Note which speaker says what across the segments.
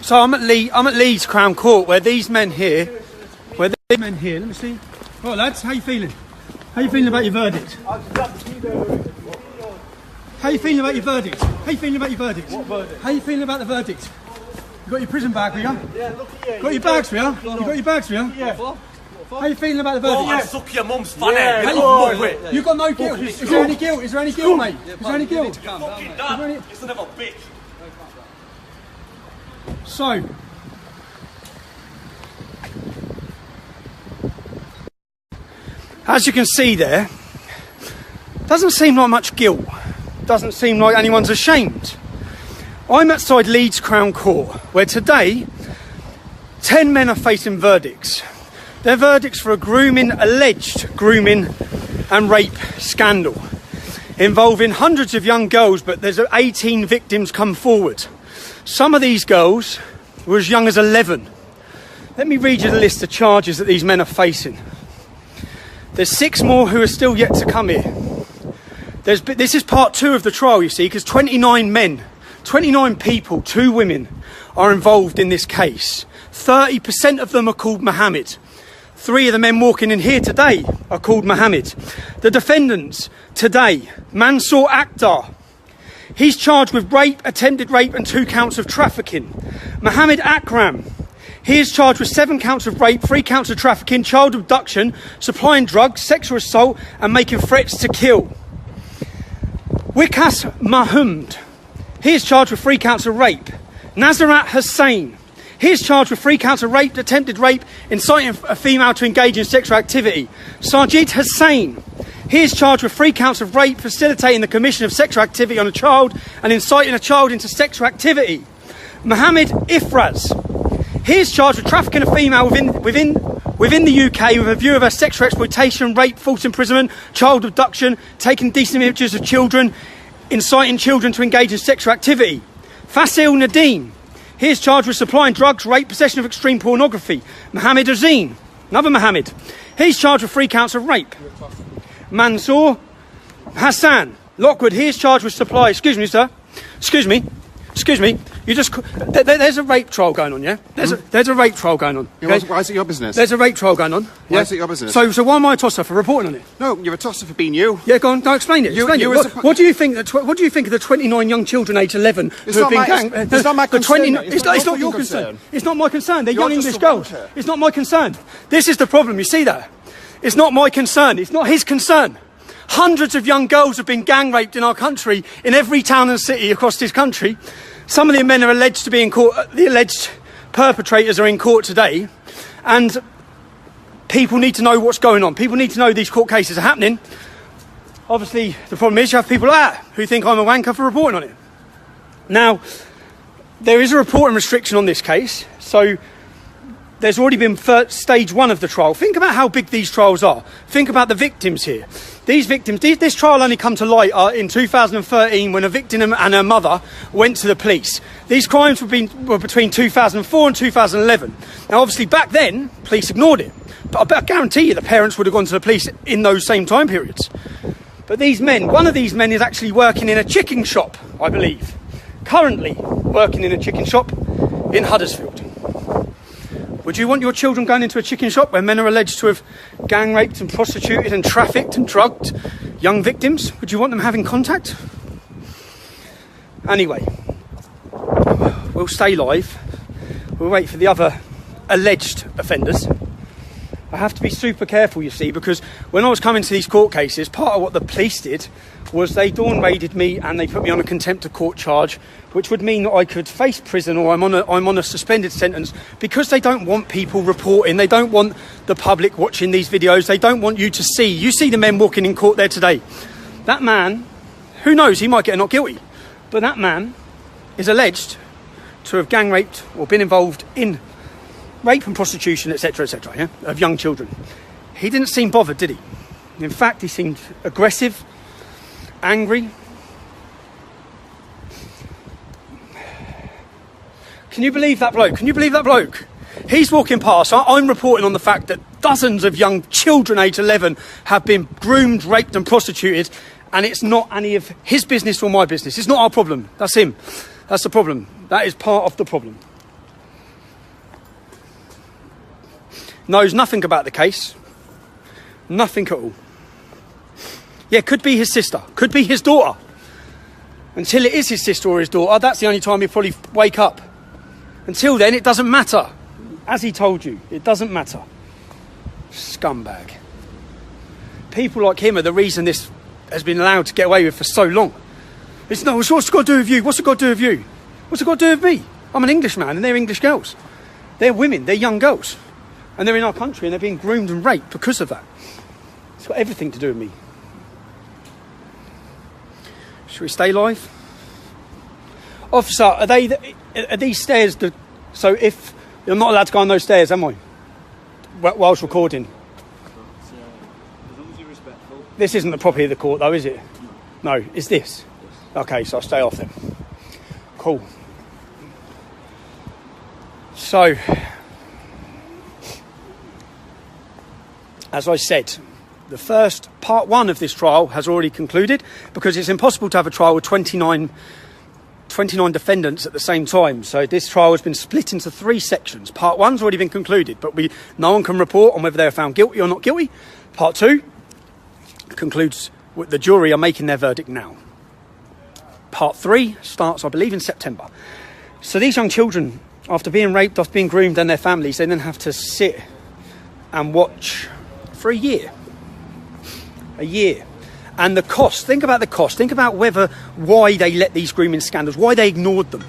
Speaker 1: So I'm at Leeds Crown Court, where these men here, let me see. Right, lads, how you feeling? How you feeling about your verdict? How you feeling about your verdict? How you feeling about your verdict?
Speaker 2: What verdict?
Speaker 1: How you feeling about the verdict? You got your prison bag with you?
Speaker 2: Yeah, look at you.
Speaker 1: Got your bags with you? You got your bags with you?
Speaker 2: Yeah.
Speaker 1: How you feeling about the verdict?
Speaker 2: Oh, suck your mum's funny.
Speaker 1: Yeah. You got no guilt. Is there any guilt? Is there any guilt, mate? Is there any guilt?
Speaker 2: Fucking dad. It's another bitch.
Speaker 1: So, as you can see there, doesn't seem like much guilt. Doesn't seem like anyone's ashamed. I'm outside Leeds Crown Court, where today 10 men are facing verdicts. They're verdicts for a alleged grooming and rape scandal involving hundreds of young girls, but there's 18 victims come forward. Some of these girls were as young as 11. Let me read you the list of charges that these men are facing. There's 6 more who are still yet to come here. This is part 2 of the trial, you see, because 29 men, 29 people, 2 women are involved in this case. 30% of them are called Mohammed. 3 of the men walking in here today are called Mohammed. The defendants today, Mansour Akhtar. He's charged with rape, attempted rape and 2 counts of trafficking. Mohammed Akram. He is charged with 7 counts of rape, 3 counts of trafficking, child abduction, supplying drugs, sexual assault and making threats to kill. Wikas Mahmoud. He is charged with 3 counts of rape. Nazarat Hussain. He is charged with 3 counts of rape, attempted rape, inciting a female to engage in sexual activity. Sajid Hussain. He is charged with 3 counts of rape, facilitating the commission of sexual activity on a child and inciting a child into sexual activity. Mohammed Ifraz. He is charged with trafficking a female within the UK with a view of her sexual exploitation, rape, false imprisonment, child abduction, taking decent images of children, inciting children to engage in sexual activity. Fasil Nadeem. He is charged with supplying drugs, rape, possession of extreme pornography. Mohammed Azeen. Another Mohammed. He's charged with 3 counts of rape. Mansour Hassan Lockwood. He is charged with supply. Excuse me, sir. Excuse me. You just. There's a rape trial going on, yeah? There's a rape trial going on.
Speaker 3: Okay? Yeah, why is it your business?
Speaker 1: There's a rape trial going on.
Speaker 3: Why is it your business?
Speaker 1: So why am I a tosser for reporting on it?
Speaker 3: No, you're a tosser for being you.
Speaker 1: Yeah, go on. Don't explain it. What do you think? What do you think of the 29 young children aged 11 who have been ganged?
Speaker 3: It's not my concern.
Speaker 1: It's not your concern. It's not my concern. They're young English girls. It's not my concern. This is the problem. You see that? It's not my concern. It's not his concern. Hundreds of young girls have been gang raped in our country, in every town and city across this country. Some of the men are alleged to be in court. The alleged perpetrators are in court today, and people need to know what's going on. People need to know these court cases are happening. Obviously, the problem is you have people like that who think I'm a wanker for reporting on it. Now, there is a reporting restriction on this case, so there's already been stage 1 of the trial. Think about how big these trials are. Think about the victims here. These victims, this trial only come to light in 2013 when a victim and her mother went to the police. These crimes were between 2004 and 2011. Now, obviously, back then, police ignored it. But I guarantee you the parents would have gone to the police in those same time periods. But these men, one of these men is actually working in a chicken shop, I believe. Currently working in a chicken shop in Huddersfield. Would you want your children going into a chicken shop where men are alleged to have gang raped and prostituted and trafficked and drugged young victims? Would you want them having contact? Anyway, we'll stay live. We'll wait for the other alleged offenders. I have to be super careful, you see, because when I was coming to these court cases, part of what the police did was they dawn raided me and they put me on a contempt of court charge, which would mean that I could face prison or I'm on a suspended sentence, because they don't want people reporting. They don't want the public watching these videos. They don't want you to see. You see the men walking in court there today. That man, who knows, he might get a not guilty, but that man is alleged to have gang raped or been involved in rape and prostitution, etc., yeah, of young children. He didn't seem bothered, did he? In fact, he seemed aggressive, angry. Can you believe that bloke? Can you believe that bloke? He's walking past. I'm reporting on the fact that dozens of young children aged 11 have been groomed, raped and prostituted, and it's not any of his business or my business. It's not our problem. That's him. That's the problem. That is part of the problem. knows nothing about the case. Nothing at all. Yeah, could be his sister, could be his daughter. Until it is his sister or his daughter, that's the only time he'll probably wake up. Until then, it doesn't matter. As he told you, it doesn't matter. Scumbag. People like him are the reason this has been allowed to get away with for so long. It's no, what's it got to do with you? What's it got to do with you? What's it got to do with me? I'm an Englishman and they're English girls. They're women, they're young girls. And they're in our country and they're being groomed and raped because of that. It's got everything to do with me. Should we stay live? Officer, are these stairs... So if... You're not allowed to go on those stairs, am I? Whilst recording.
Speaker 4: As long as you're respectful.
Speaker 1: This isn't the property of the court though, is it? No, is this? Okay, so I'll stay off then. Cool. So, as I said, the first part 1 of this trial has already concluded because it's impossible to have a trial with 29 defendants at the same time. So this trial has been split into 3 sections. Part 1's already been concluded, but no one can report on whether they are found guilty or not guilty. Part 2 concludes with the jury are making their verdict now. Part 3 starts, I believe, in September. So these young children, after being raped, after being groomed, and their families, they then have to sit and watch for a year. A year. And the cost, think about the cost. Think about why they let these grooming scandals, why they ignored them. Do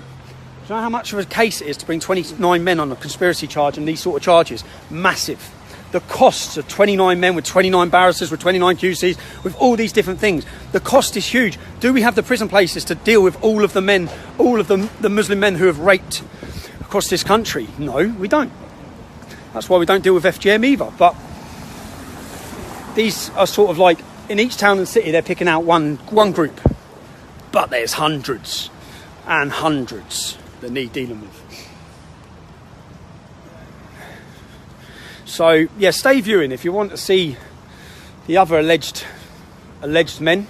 Speaker 1: you know how much of a case it is to bring 29 men on a conspiracy charge and these sort of charges? Massive. The costs of 29 men with 29 barristers, with 29 QCs, with all these different things. The cost is huge. Do we have the prison places to deal with all of the men, all of the Muslim men who have raped across this country? No, we don't. That's why we don't deal with FGM either. But these are sort of like, in each town and city, they're picking out one group. But there's hundreds and hundreds that need dealing with. So, yeah, stay viewing if you want to see the other alleged men.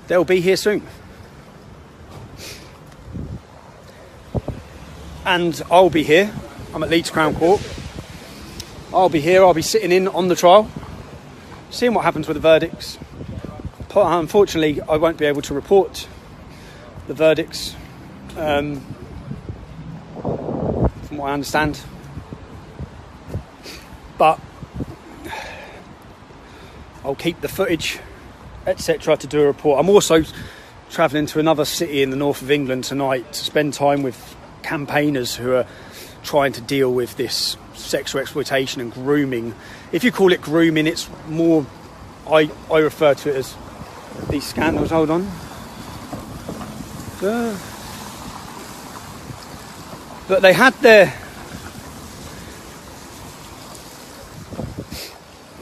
Speaker 1: They'll be here soon. And I'll be here. I'm at Leeds Crown Court. I'll be here. I'll be sitting in on the trial, seeing what happens with the verdicts. Unfortunately, I won't be able to report the verdicts, from what I understand. But I'll keep the footage, etc., to do a report. I'm also travelling to another city in the north of England tonight to spend time with campaigners who are trying to deal with this sexual exploitation and grooming. If you call it grooming, it's more, I refer to it as these scandals. Hold on. But they had their...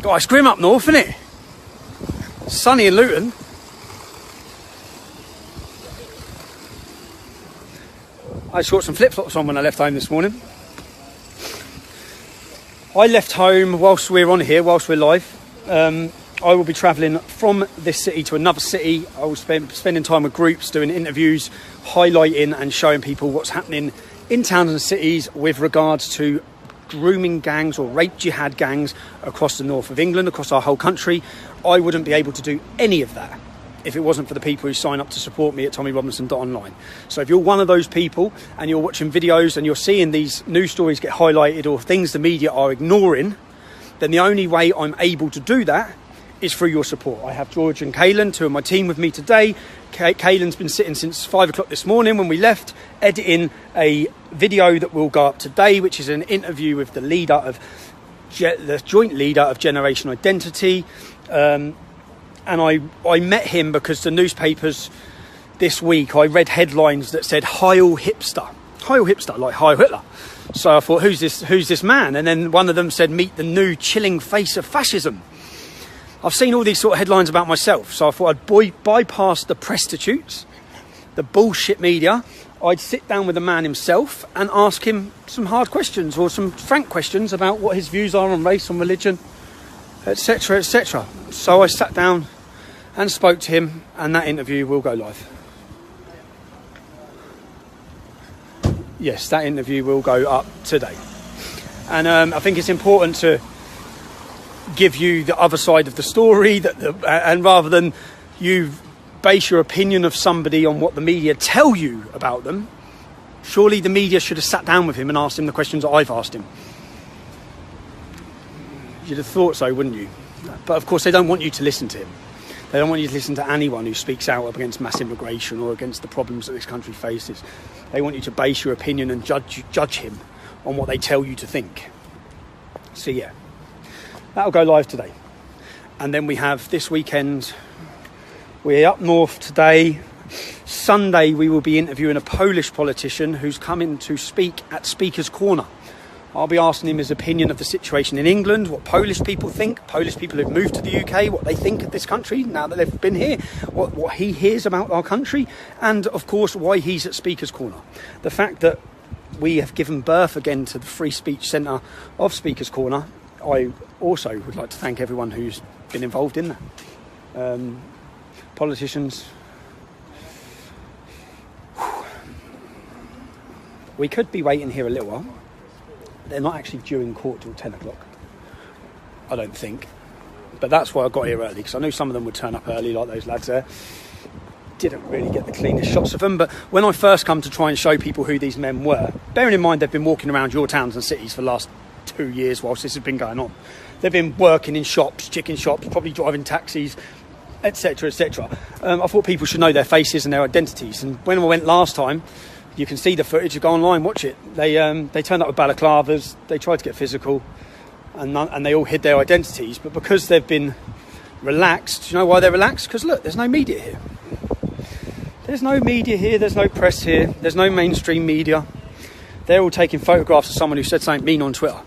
Speaker 1: God, it's grim up north, isn't it? Sunny in Luton. I just got some flip-flops on when I left home this morning. I left home whilst we're on here, whilst we're live. I will be travelling from this city to another city. I will spending time with groups, doing interviews, highlighting and showing people what's happening in towns and cities with regards to grooming gangs or rape jihad gangs across the north of England, across our whole country. I wouldn't be able to do any of that if it wasn't for the people who sign up to support me at tommyrobinson.online. So if you're one of those people and you're watching videos and you're seeing these news stories get highlighted or things the media are ignoring, then the only way I'm able to do that is through your support. I have George and Kaylan, 2 of my team, with me today. Kaylan's been sitting since 5 o'clock this morning when we left, editing a video that will go up today, which is an interview with the leader of the joint leader of Generation Identity. And I met him because the newspapers this week, I read headlines that said Heil Hipster. Heil Hipster, like Heil Hitler. So I thought, who's this man? And then one of them said, meet the new chilling face of fascism. I've seen all these sort of headlines about myself, so I thought I'd bypass the prostitutes, the bullshit media. I'd sit down with the man himself and ask him some hard questions or some frank questions about what his views are on race, on religion, etc., etc. So I sat down and spoke to him, and that interview will go live. Yes, that interview will go up today. And I think it's important to give you the other side of the story, and rather than you base your opinion of somebody on what the media tell you about them, surely the media should have sat down with him and asked him the questions that I've asked him. You'd have thought so, wouldn't you? But of course they don't want you to listen to him. They don't want you to listen to anyone who speaks out against mass immigration or against the problems that this country faces. They want you to base your opinion and judge him on what they tell you to think. So yeah, that'll go live today. And then we have this weekend, we're up north today. Sunday we will be interviewing a Polish politician who's coming to speak at Speaker's Corner. I'll be asking him his opinion of the situation in England, what Polish people think, Polish people who've moved to the UK, what they think of this country now that they've been here, what he hears about our country, and of course why he's at Speaker's Corner. The fact that we have given birth again to the Free Speech Centre of Speaker's Corner, I also would like to thank everyone who's been involved in that. Politicians, we could be waiting here a little while. They're not actually due in court till 10 o'clock, I don't think. But that's why I got here early, because I knew some of them would turn up early, like those lads there. Didn't really get the cleanest shots of them, but when I first come to try and show people who these men were, bearing in mind they've been walking around your towns and cities for the last 2 years whilst this has been going on. They've been working in shops, chicken shops, probably driving taxis, etc, etc. I thought people should know their faces and their identities. And when I went last time, you can see the footage, you go online, watch it. They turned up with balaclavas, they tried to get physical, and they all hid their identities. But because they've been relaxed, do you know why they're relaxed? Because look, there's no media here. There's no media here, there's no press here, there's no mainstream media. They're all taking photographs of someone who said something mean on Twitter.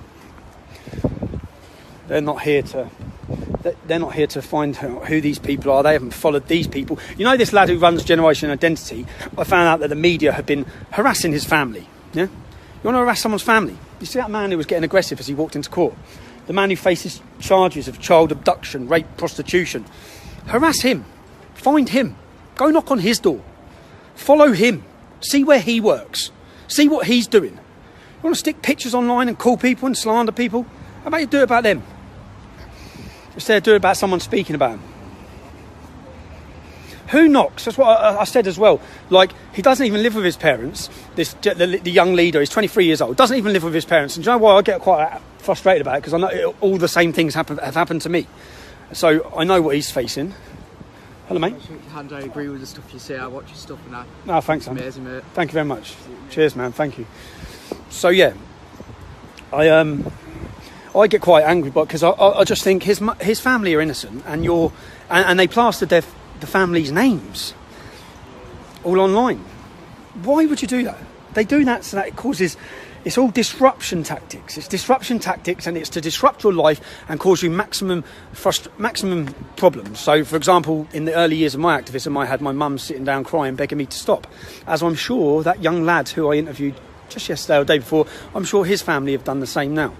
Speaker 1: They're not here to find who these people are. They haven't followed these people. You know this lad who runs Generation Identity? I found out that the media had been harassing his family. Yeah? You want to harass someone's family? You see that man who was getting aggressive as he walked into court? The man who faces charges of child abduction, rape, prostitution. Harass him. Find him. Go knock on his door. Follow him. See where he works. See what he's doing. You want to stick pictures online and call people and slander people? How about you do it about them? Instead of doing it about someone speaking about him. Who knocks? That's what I said as well. Like, he doesn't even live with his parents. The young leader, he's 23 years old, doesn't even live with his parents. And do you know why I get quite frustrated about it? Because I know all the same things have happened to me. So I know what he's facing. Hello, mate.
Speaker 5: And I agree with the stuff you say. I watch your stuff and
Speaker 1: Oh, thanks,
Speaker 5: it's amazing, mate.
Speaker 1: Thank you very much. Cheers, man. Thank you. So yeah, I get quite angry, because I just think his family are innocent, and they plastered the family's names all online. Why would you do that? They do that so that it causes. It's all disruption tactics. It's disruption tactics, and it's to disrupt your life and cause you maximum problems. So, for example, in the early years of my activism, I had my mum sitting down crying, begging me to stop. As I'm sure that young lad who I interviewed just yesterday or the day before, I'm sure his family have done the same now.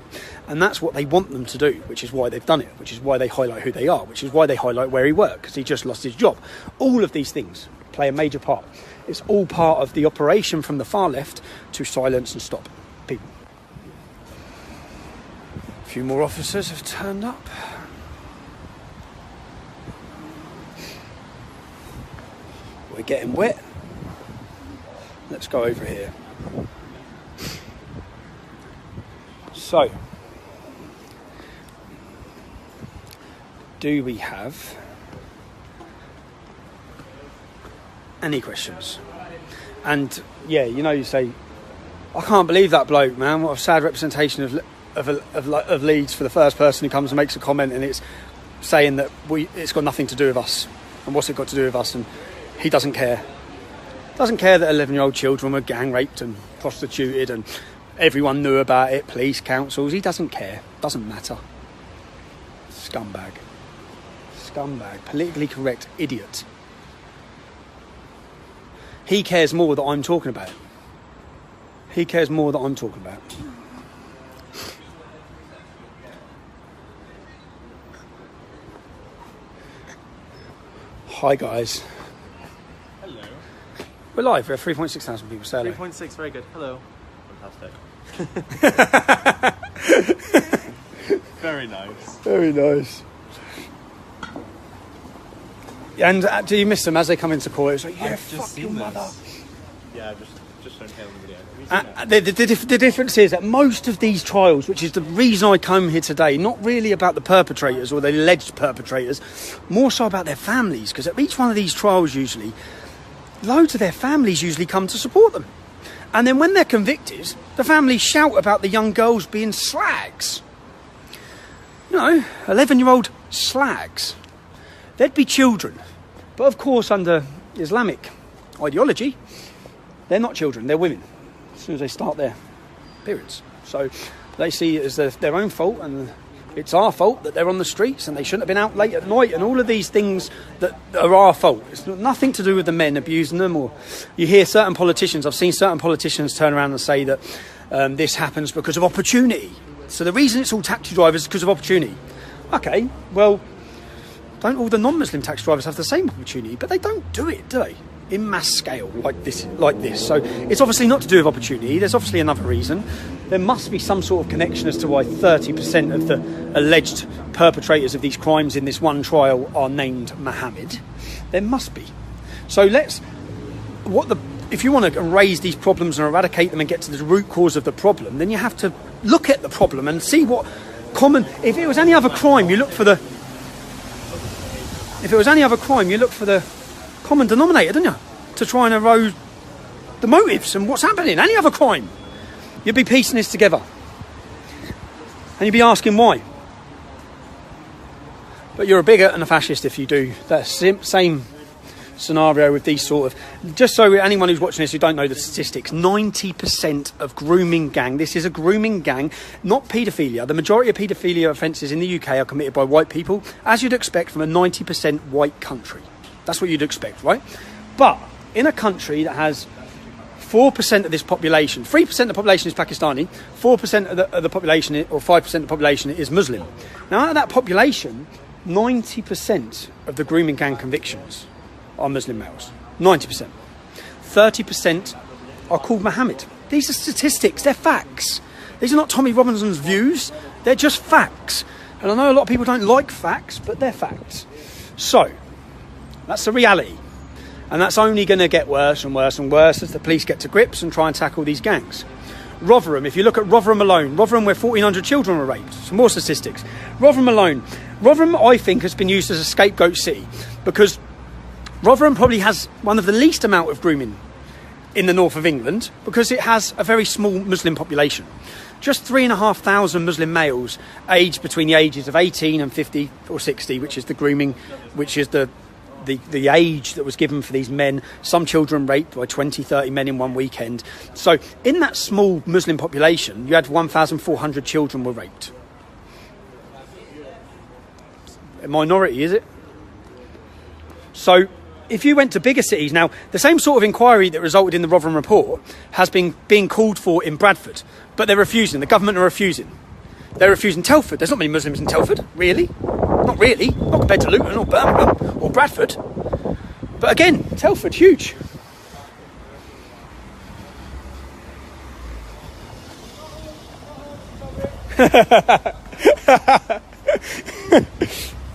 Speaker 1: And that's what they want them to do, which is why they've done it, which is why they highlight who they are, which is why they highlight where he worked, because he just lost his job. All of these things play a major part. It's all part of the operation from the far left to silence and stop people. A few more officers have turned up. We're getting wet. Let's go over here. So, do we have any questions? And yeah, you say, I can't believe that bloke, man. What a sad representation of Leeds for the first person who comes and makes a comment, and it's saying that it's got nothing to do with us. And what's it got to do with us? And he doesn't care. Doesn't care that 11-year-old children were gang raped and prostituted and everyone knew about it, police, councils. He doesn't care. Doesn't matter. Scumbag. Politically correct idiot. He cares more that I'm talking about. Hi, guys.
Speaker 4: Hello.
Speaker 1: We're live. We have 3.6 thousand people. Say hello.
Speaker 4: 3.6, very good. Hello. Fantastic. Very nice.
Speaker 1: Very nice. And do you miss them as they come into court? It's like, yeah,
Speaker 4: I've just
Speaker 1: fuck
Speaker 4: seen
Speaker 5: Oh,
Speaker 1: your
Speaker 4: this.
Speaker 1: mother.
Speaker 4: Yeah, just don't hear the video. Have you seen it?
Speaker 1: The difference is that most of these trials, which is the reason I come here today, not really about the perpetrators or the alleged perpetrators, more so about their families, because at each one of these trials usually, loads of their families usually come to support them. And then when they're convicted, the families shout about the young girls being slags. 11-year-old slags. They'd be children. But of course, under Islamic ideology, they're not children, they're women. As soon as they start their periods. So they see it as their own fault, and it's our fault that they're on the streets and they shouldn't have been out late at night, and all of these things that are our fault. It's nothing to do with the men abusing them. Or you hear certain politicians, I've seen certain politicians turn around and say that this happens because of opportunity. So the reason it's all taxi drivers is because of opportunity. Okay, well, don't all the non-Muslim taxi drivers have the same opportunity? But they don't do it, do they? In mass scale like this. So it's obviously not to do with opportunity. There's obviously another reason. There must be some sort of connection as to why 30% of the alleged perpetrators of these crimes in this one trial are named Mohammed. There must be. So if you want to raise these problems and eradicate them and get to the root cause of the problem, then you have to look at the problem and see what common. If it was any other crime, you look for the. If it was any other crime, you look for the common denominator, don't you? To try and erode the motives and what's happening. Any other crime, you'd be piecing this together, and you'd be asking why. But you're a bigot and a fascist if you do that same scenario with these sort of. Just so anyone who's watching this who don't know the statistics, 90% of grooming gang. This is a grooming gang, not paedophilia. The majority of paedophilia offences in the UK are committed by white people, as you'd expect from a 90% white country. That's what you'd expect, right? But in a country that has 4% of this population, 3% of the population is Pakistani, 4% of the population, or 5% of the population is Muslim. Now, out of that population, 90% of the grooming gang convictions are Muslim males. 90%. 30% are called Mohammed. These are statistics, they're facts. These are not Tommy Robinson's views, they're just facts. And I know a lot of people don't like facts, but they're facts. So, that's the reality. And that's only going to get worse and worse and worse as the police get to grips and try and tackle these gangs. Rotherham, if you look at Rotherham alone, Rotherham where 1,400 children were raped. Some more statistics. Rotherham alone. Rotherham, I think, has been used as a scapegoat city because Rotherham probably has one of the least amount of grooming in the north of England because it has a very small Muslim population. Just 3,500 Muslim males aged between the ages of 18 and 50 or 60, which is the grooming, which is the age that was given for these men. Some children raped by 20, 30 men in one weekend. So in that small Muslim population, you had 1,400 children were raped. A minority, is it? So if you went to bigger cities, now the same sort of inquiry that resulted in the Rotherham report has been being called for in Bradford, but they're refusing. The government are refusing. They're refusing Telford. There's not many Muslims in Telford, really. Not really. Not compared to Luton or Birmingham or Bradford. But again, Telford, huge.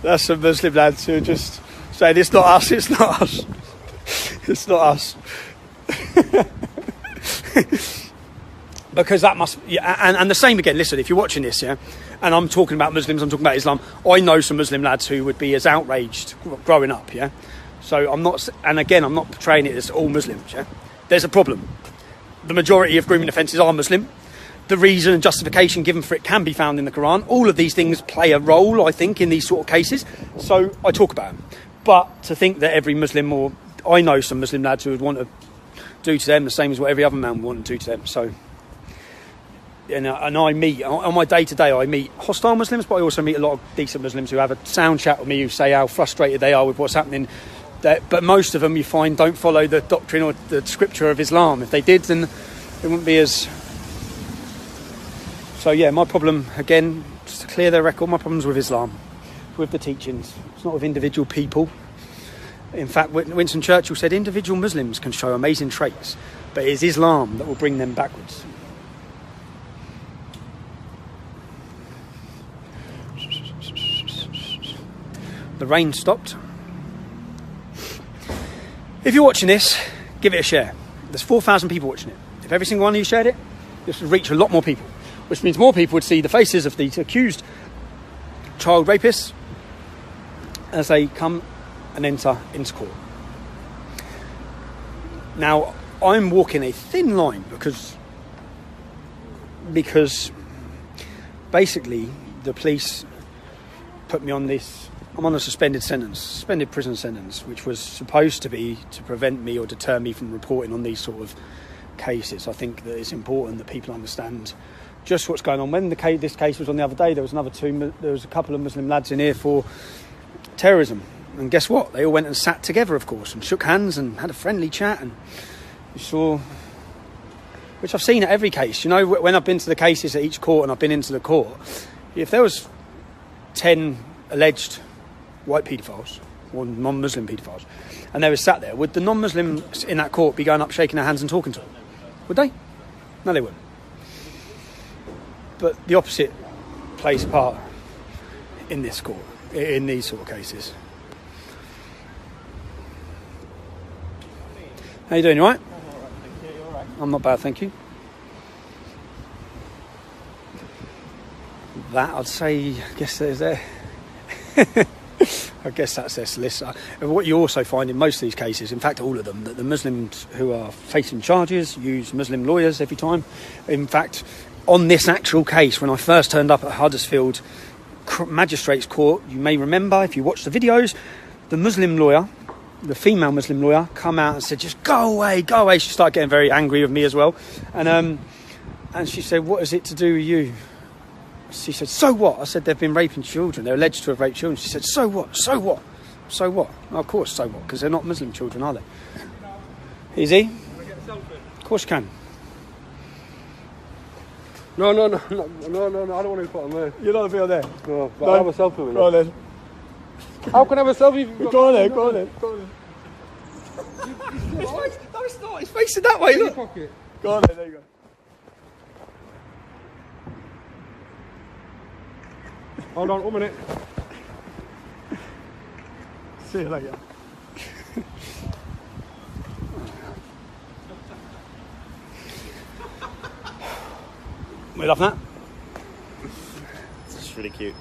Speaker 1: That's some Muslim lads who are just saying, it's not us, it's not us. It's not us. Because that must, yeah, and the same again, listen, if you're watching this, yeah, and I'm talking about Muslims, I'm talking about Islam, I know some Muslim lads who would be as outraged growing up, yeah? So I'm not, and again, I'm not portraying it as all Muslims, yeah? There's a problem. The majority of grooming offences are Muslim. The reason and justification given for it can be found in the Quran. All of these things play a role, I think, in these sort of cases. So I talk about them. But to think that every Muslim, or I know some Muslim lads who would want to do to them the same as what every other man would want to do to them. So, and I meet, on my day-to-day, I meet hostile Muslims, but I also meet a lot of decent Muslims who have a sound chat with me, who say how frustrated they are with what's happening. But most of them, you find, don't follow the doctrine or the scripture of Islam. If they did, then it wouldn't be as... So yeah, my problem, again, just to clear their record, my problem's with Islam, with the teachings. It's not with individual people. In fact, Winston Churchill said individual Muslims can show amazing traits, but it is Islam that will bring them backwards. The rain stopped. If you're watching this, give it a share. There's 4,000 people watching it. If every single one of you shared it, this would reach a lot more people, which means more people would see the faces of the accused child rapists as they come and enter into court. Now, I'm walking a thin line because basically the police put me on this. I'm on a suspended prison sentence, which was supposed to be to prevent me or deter me from reporting on these sort of cases. I think that it's important that people understand just what's going on. When this case was on the other day, there was a couple of Muslim lads in here for terrorism, and guess what? They all went and sat together, of course, and shook hands and had a friendly chat, and you saw, which I've seen at every case. You know, when I've been to the cases at each court and I've been into the court, if there was 10 alleged white paedophiles or non-Muslim paedophiles and they were sat there, would the non-Muslims in that court be going up, shaking their hands and talking to them? Would they? No, they wouldn't. But the opposite plays a part in this court, in these sort of cases. How you doing, you all right? I'm not bad, thank you. That, I'd say, I guess there's there. I guess that's their solicitor. What you also find in most of these cases, in fact all of them, that the Muslims who are facing charges use Muslim lawyers every time. In fact, on this actual case, when I first turned up at Huddersfield Magistrates Court, you may remember, if you watch the videos, the Muslim lawyer, the female Muslim lawyer, come out and said, just go away, go away. She started getting very angry with me as well. And she said, what is it to do with you? She said, so what? I said, they've been raping children. They're alleged to have raped children. She said, so what? So what? So what? Well, of course, so what? Because they're not Muslim children, are they? Easy? Of course you can.
Speaker 6: No, I don't want to put on there.
Speaker 1: You're not a bit on there?
Speaker 6: No, but I have a selfie with you.
Speaker 1: Go on then.
Speaker 6: How can I have a selfie if you've
Speaker 1: Go on then, go on then. No, it's not. It's facing that way, look.
Speaker 6: pocket?
Speaker 1: Go on then, there you go.
Speaker 6: Hold on, 1 minute.
Speaker 1: See you later. We love that.
Speaker 4: It's just really cute.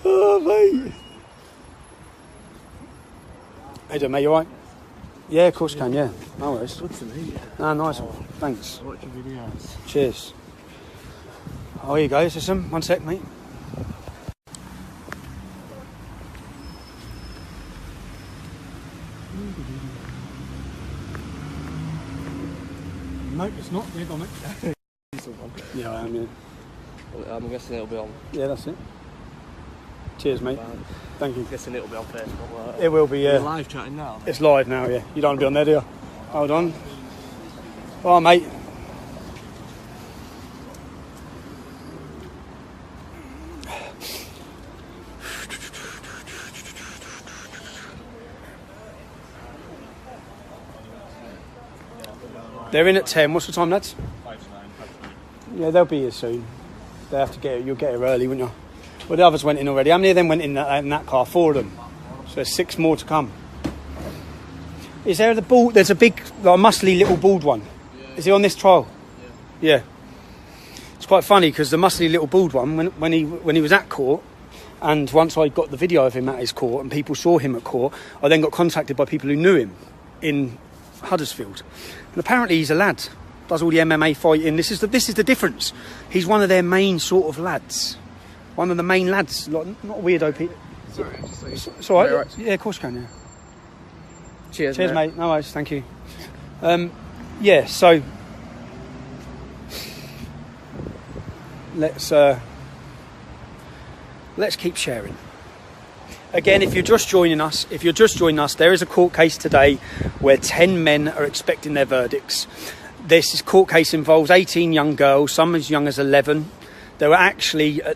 Speaker 1: Oh, mate. How you doing, mate? You alright? Yeah, of course you can, yeah. No worries.
Speaker 6: Good to meet you.
Speaker 1: No, nice one. Thanks.
Speaker 6: Watch your videos.
Speaker 1: Cheers. Oh, here you go, system. 1 sec, mate. No, it's not. They've got it. Yeah, I am, yeah.
Speaker 6: I'm guessing it'll be on.
Speaker 1: Yeah, that's it. Cheers, mate. Thank you.
Speaker 6: I'm guessing it'll be on Facebook.
Speaker 1: It will be, yeah.
Speaker 6: You're live chatting now.
Speaker 1: It's live now, yeah. You don't want to be on there, do you? Hold on. Oh, mate. They're in at 10. What's the time, lads?
Speaker 4: 5 to 9.
Speaker 1: Yeah, they'll be here soon. They have to get. You'll get here early, won't you? Well, the others went in already. How many of them went in that car? 4 of them. So there's 6 more to come. Is there the bald? There's a big, like, muscly little bald one. Is he on this trial? Yeah. It's quite funny because the muscly little bald one, when he was at court, and once I got the video of him at his court and people saw him at court, I then got contacted by people who knew him in Huddersfield. And apparently he's a lad. Does all the MMA fighting. This is the difference. He's one of their main sort of lads. One of the main lads. Like, not a weirdo, Pete.
Speaker 6: Sorry,
Speaker 1: it's all right.
Speaker 6: Right.
Speaker 1: Yeah, of course you can, yeah.
Speaker 6: Cheers,
Speaker 1: mate. No worries, thank you. Yeah, so let's keep sharing. Again, if you're just joining us, there is a court case today where 10 men are expecting their verdicts. This court case involves 18 young girls, some as young as 11. There were actually, I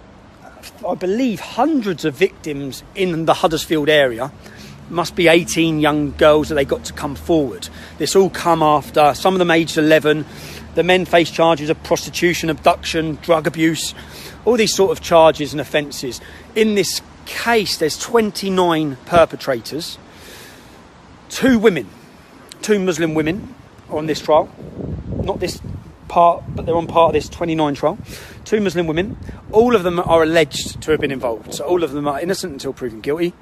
Speaker 1: believe, hundreds of victims in the Huddersfield area. Must be 18 young girls that they got to come forward. This all come after, some of them aged 11, The men face charges of prostitution, abduction, drug abuse, all these sort of charges and offences. In this case, there's 29 perpetrators, 2 women, 2 Muslim women on this trial. Not this part, but they're on part of this 29 trial. 2 Muslim women. All of them are alleged to have been involved. So all of them are innocent until proven guilty.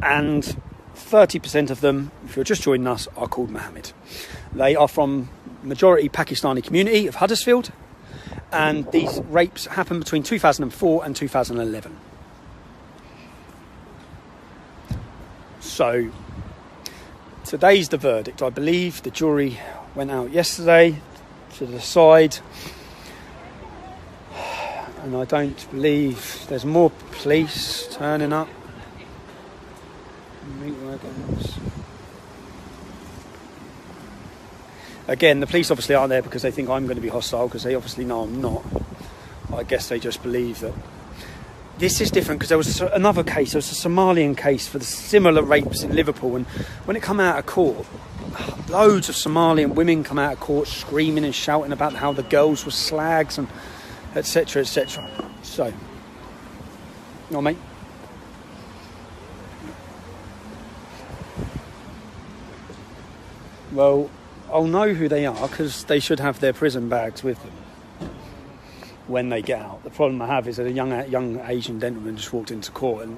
Speaker 1: And 30% of them, if you're just joining us, are called Mohammed. They are from majority Pakistani community of Huddersfield, and these rapes happened between 2004 and 2011. So today's the verdict. I believe the jury went out yesterday to decide, and I don't believe there's more police turning up. Meat wagons. Again, the police obviously aren't there because they think I'm going to be hostile, because they obviously know I'm not. I guess they just believe that this is different, because there was another case, there was a Somalian case for the similar rapes in Liverpool, and when it come out of court, loads of Somalian women come out of court screaming and shouting about how the girls were slags and etc, etc. So, no, mate. Well, I'll know who they are, because they should have their prison bags with them when they get out. The problem I have is that a young Asian gentleman just walked into court, and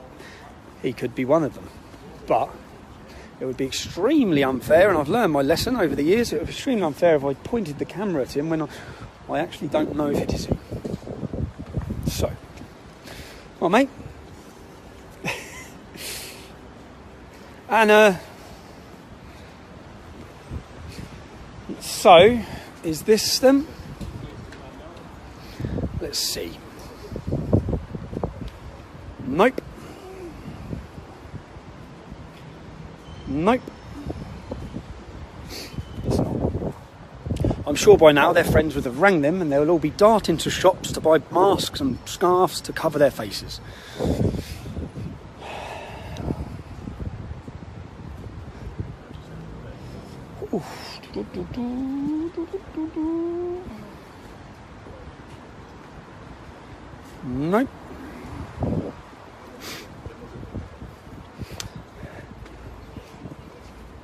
Speaker 1: he could be one of them. But it would be extremely unfair, and I've learned my lesson over the years, it would be extremely unfair if I pointed the camera at him when I actually don't know if it is him. So, well, mate. And, so, is this them? Let's see. Nope. Nope. It's not. I'm sure by now their friends would have rang them, and they'll all be darting to shops to buy masks and scarves to cover their faces. Oof. Nope.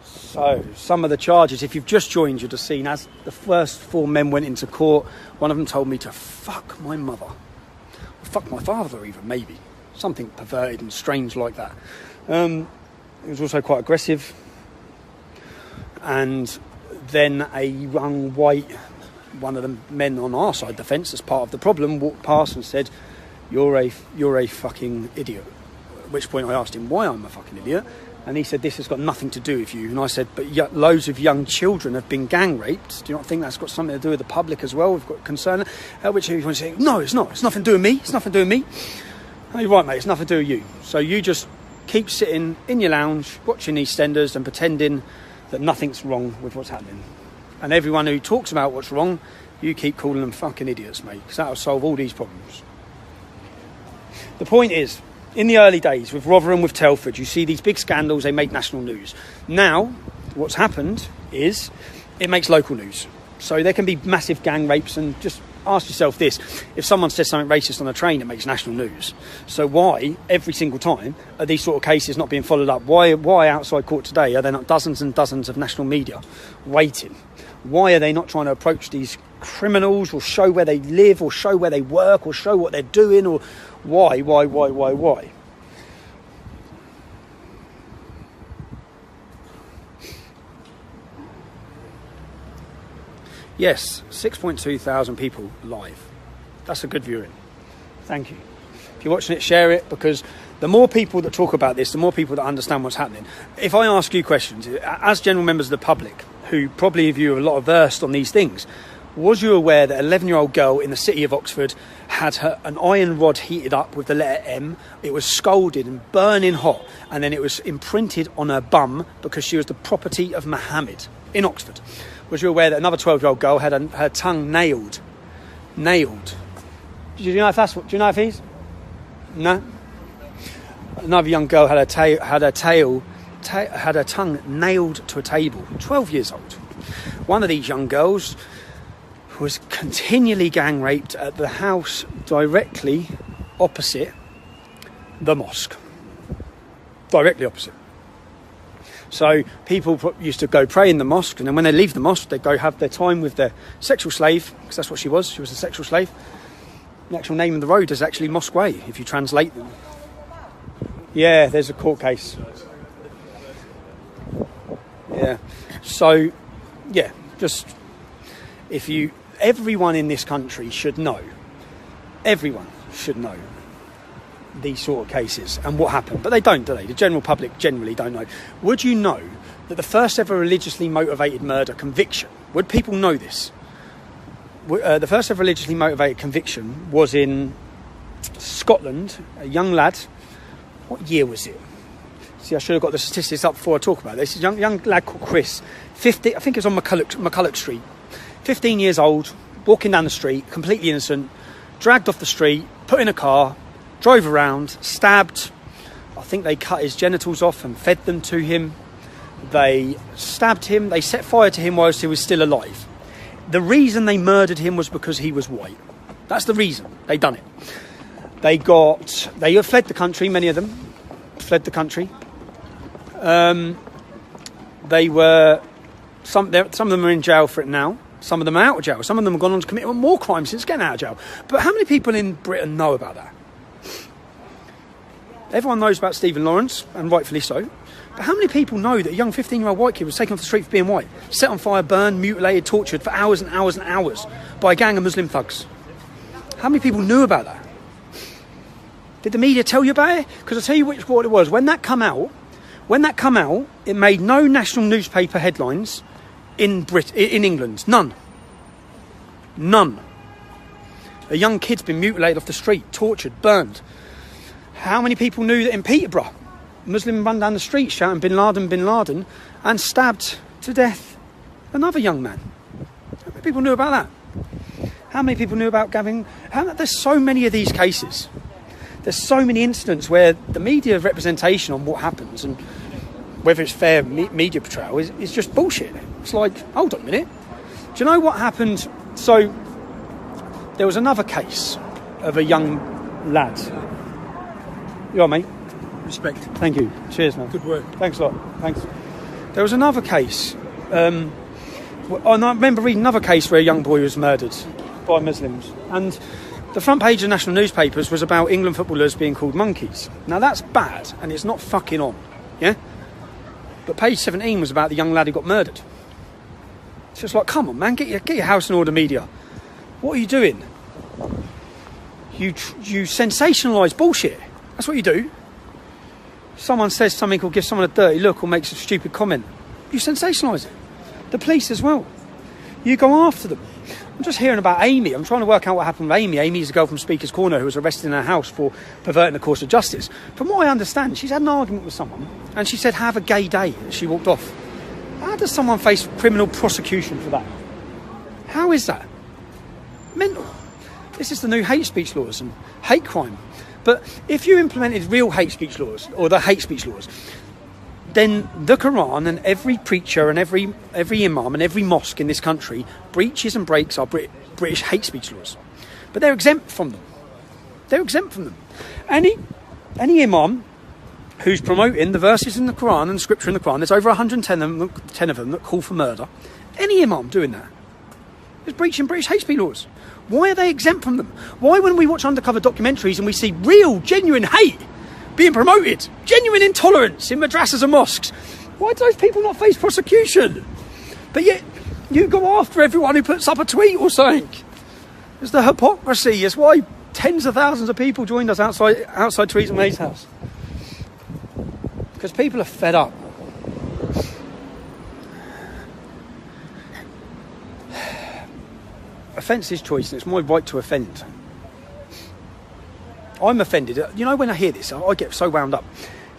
Speaker 1: So, some of the charges, if you've just joined, you'd have seen as the first 4 men went into court, one of them told me to fuck my mother. Or fuck my father even, maybe. Something perverted and strange like that. It was also quite aggressive. And then a young white, one of the men on our side of the fence, as part of the problem, walked past and said, you're a fucking idiot. At which point I asked him why I'm a fucking idiot, and he said, this has got nothing to do with you. And I said, but loads of young children have been gang raped. Do you not think that's got something to do with the public as well? We've got concern. At which he was saying, no, it's not. It's nothing to do with me. It's nothing to do with me. Oh, you're right, mate. It's nothing to do with you. So you just keep sitting in your lounge, watching EastEnders and pretending that nothing's wrong with what's happening. And everyone who talks about what's wrong, you keep calling them fucking idiots, mate, because that'll solve all these problems. The point is, in the early days with Rotherham, with Telford, you see these big scandals, they make national news. Now, what's happened is it makes local news. So there can be massive gang rapes, and just ask yourself this, if someone says something racist on a train, it makes national news. So why, every single time, are these sort of cases not being followed up? Why outside court today are there not dozens and dozens of national media waiting? Why are they not trying to approach these criminals, or show where they live, or show where they work, or show what they're doing, or why? Yes, 6.2 thousand people live. That's a good viewing. Thank you. If you're watching it, share it, because the more people that talk about this, the more people that understand what's happening. If I ask you questions, as general members of the public, who probably of you are a lot versed on these things, was you aware that an 11-year-old girl in the city of Oxford had an iron rod heated up with the letter M, it was scalded and burning hot, and then it was imprinted on her bum because she was the property of Mohammed in Oxford? Was you aware that another 12-year-old girl had her tongue nailed? Nailed. Do you know if that's what? Do you know if he's? No. Another young girl had her tongue nailed to a table. 12 years old. one of these young girls was continually gang raped at the house directly opposite the mosque. Directly opposite. So people used to go pray in the mosque, and then when they leave the mosque, they go have their time with their sexual slave, because that's what she was. She was a sexual slave. The actual name of the road is actually Mosque Way, if you translate them. Yeah, there's a court case. Yeah. So, yeah, just everyone in this country should know. Everyone should know these sort of cases and what happened, but they don't, do they? The general public generally don't know. Would you know that the first ever religiously motivated murder conviction, would people know this? The first ever religiously motivated conviction was in Scotland, a young lad. What year was it? See, I should have got the statistics up before I talk about this. A young lad called Chris, 50, I think it was on McCulloch Street, 15 years old, walking down the street, completely innocent, dragged off the street, put in a car, drove around, stabbed. I think they cut his genitals off and fed them to him. They stabbed him. They set fire to him whilst he was still alive. The reason they murdered him was because he was white. That's the reason they done it. They fled the country. Many of them fled the country. Some of them are in jail for it now. Some of them are out of jail. Some of them have gone on to commit more crimes since getting out of jail. But how many people in Britain know about that? Everyone knows about Stephen Lawrence, and rightfully so. But how many people know that a young 15-year-old white kid was taken off the street for being white, set on fire, burned, mutilated, tortured for hours and hours and hours by a gang of Muslim thugs? How many people knew about that? Did the media tell you about it? Because I'll tell you what it was. When that come out, it made no national newspaper headlines in England. None. A young kid's been mutilated off the street, tortured, burned. How many people knew that in Peterborough, a Muslim run down the street shouting bin Laden, and stabbed to death another young man? How many people knew about that? How many people knew about Gavin? There's so many of these cases. There's so many incidents where the media representation on what happens and whether it's fair media portrayal is just bullshit. It's like, hold on a minute. Do you know what happened? So there was another case of a young lad. You all right, mate?
Speaker 7: Respect.
Speaker 1: Thank you. Cheers, man.
Speaker 7: Good work.
Speaker 1: Thanks a lot. Thanks. There was another case. And I remember reading another case where a young boy was murdered by Muslims. And the front page of national newspapers was about England footballers being called monkeys. Now, that's bad, and it's not fucking on. Yeah? But page 17 was about the young lad who got murdered. It's just like, come on, man, get your house in order, media. What are you doing? You sensationalise bullshit. That's what you do. Someone says something or gives someone a dirty look or makes a stupid comment. You sensationalise it. The police as well. You go after them. I'm just hearing about Amy. I'm trying to work out what happened with Amy. Amy is a girl from Speaker's Corner who was arrested in her house for perverting the course of justice. From what I understand, she's had an argument with someone and she said, have a gay day, as she walked off. How does someone face criminal prosecution for that? How is that? Mental. This is the new hate speech laws and hate crime. But if you implemented real hate speech laws, or the hate speech laws, then the Quran and every preacher and every imam and every mosque in this country breaches and breaks our British hate speech laws. But they're exempt from them. They're exempt from them. Any imam who's promoting the verses in the Quran and scripture in the Quran, there's over 110 of them that call for murder. Any imam doing that is breaching British hate speech laws. Why are they exempt from them? Why, when we watch undercover documentaries and we see real, genuine hate being promoted, genuine intolerance in madrasas and mosques, why do those people not face prosecution? But yet, you go after everyone who puts up a tweet or something. It's the hypocrisy. It's why tens of thousands of people joined us outside Theresa May's house. Because people are fed up. Offence is choice, and it's my right to offend. I'm offended. You know, when I hear this, I get so wound up.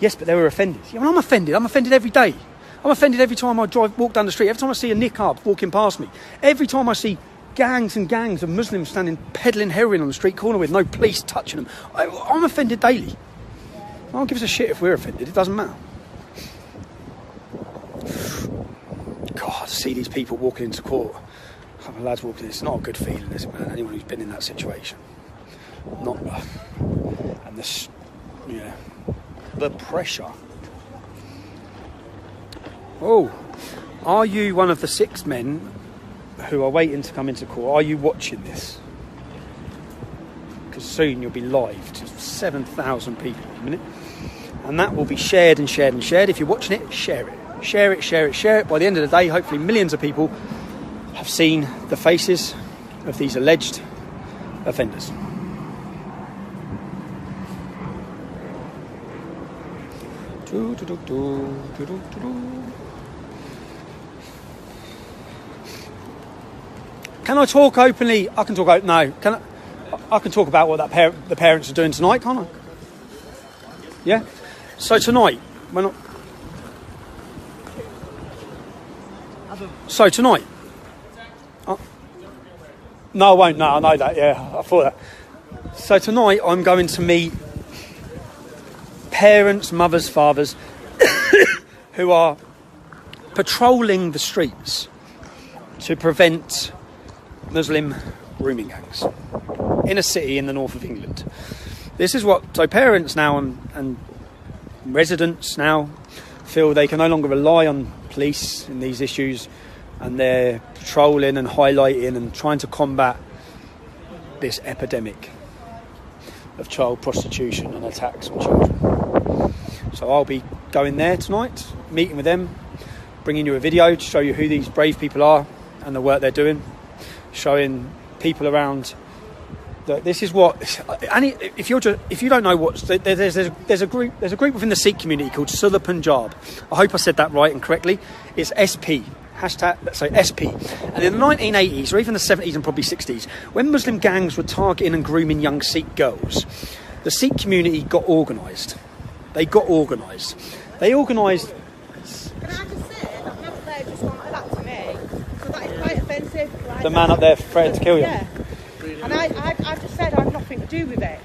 Speaker 1: Yes, but they were offended. Yeah, well, I'm offended. I'm offended every day. I'm offended every time I walk down the street. Every time I see a niqab walking past me. Every time I see gangs and gangs of Muslims standing peddling heroin on the street corner with no police touching them. I'm offended daily. No one gives a shit if we're offended. It doesn't matter. God. to see these people walking into court. A couple of lads walking in. It's not a good feeling, is it, man? Anyone who's been in that situation. Not... and this... Yeah. The pressure. Oh. Are you one of the 6 men who are waiting to come into court? Are you watching this? Because soon you'll be live to 7,000 people in a minute. And that will be shared and shared and shared. If you're watching it, share it. Share it, share it, share it. By the end of the day, hopefully millions of people have seen the faces of these alleged offenders. Can I talk openly? I can talk openly. No. I can talk about what the parents are doing tonight, can't I? Yeah? So tonight, So tonight... no, I won't. No, I know that. Yeah, I thought that. So tonight, I'm going to meet parents, mothers, fathers who are patrolling the streets to prevent Muslim grooming gangs in a city in the north of England. This is what... So parents now and residents now feel they can no longer rely on police in these issues, and they're patrolling and highlighting and trying to combat this epidemic of child prostitution and attacks on children. So I'll be going there tonight, meeting with them, bringing you a video to show you who these brave people are and the work they're doing, showing people around that this is what... And if you don't know what... There's a group within the Sikh community called Sula Punjab. I hope I said that right and correctly. It's SP. Hashtag, let's say SP. And in the 1980s, or even the 70s and probably 60s, when Muslim gangs were targeting and grooming young Sikh girls, the Sikh community got organised. They got organised. They organised...
Speaker 7: Can I just say, that man up there just wanted that to me, so that is quite offensive. Right?
Speaker 1: The man up there threatened to kill you?
Speaker 7: Yeah. And I just said I had nothing to do with it.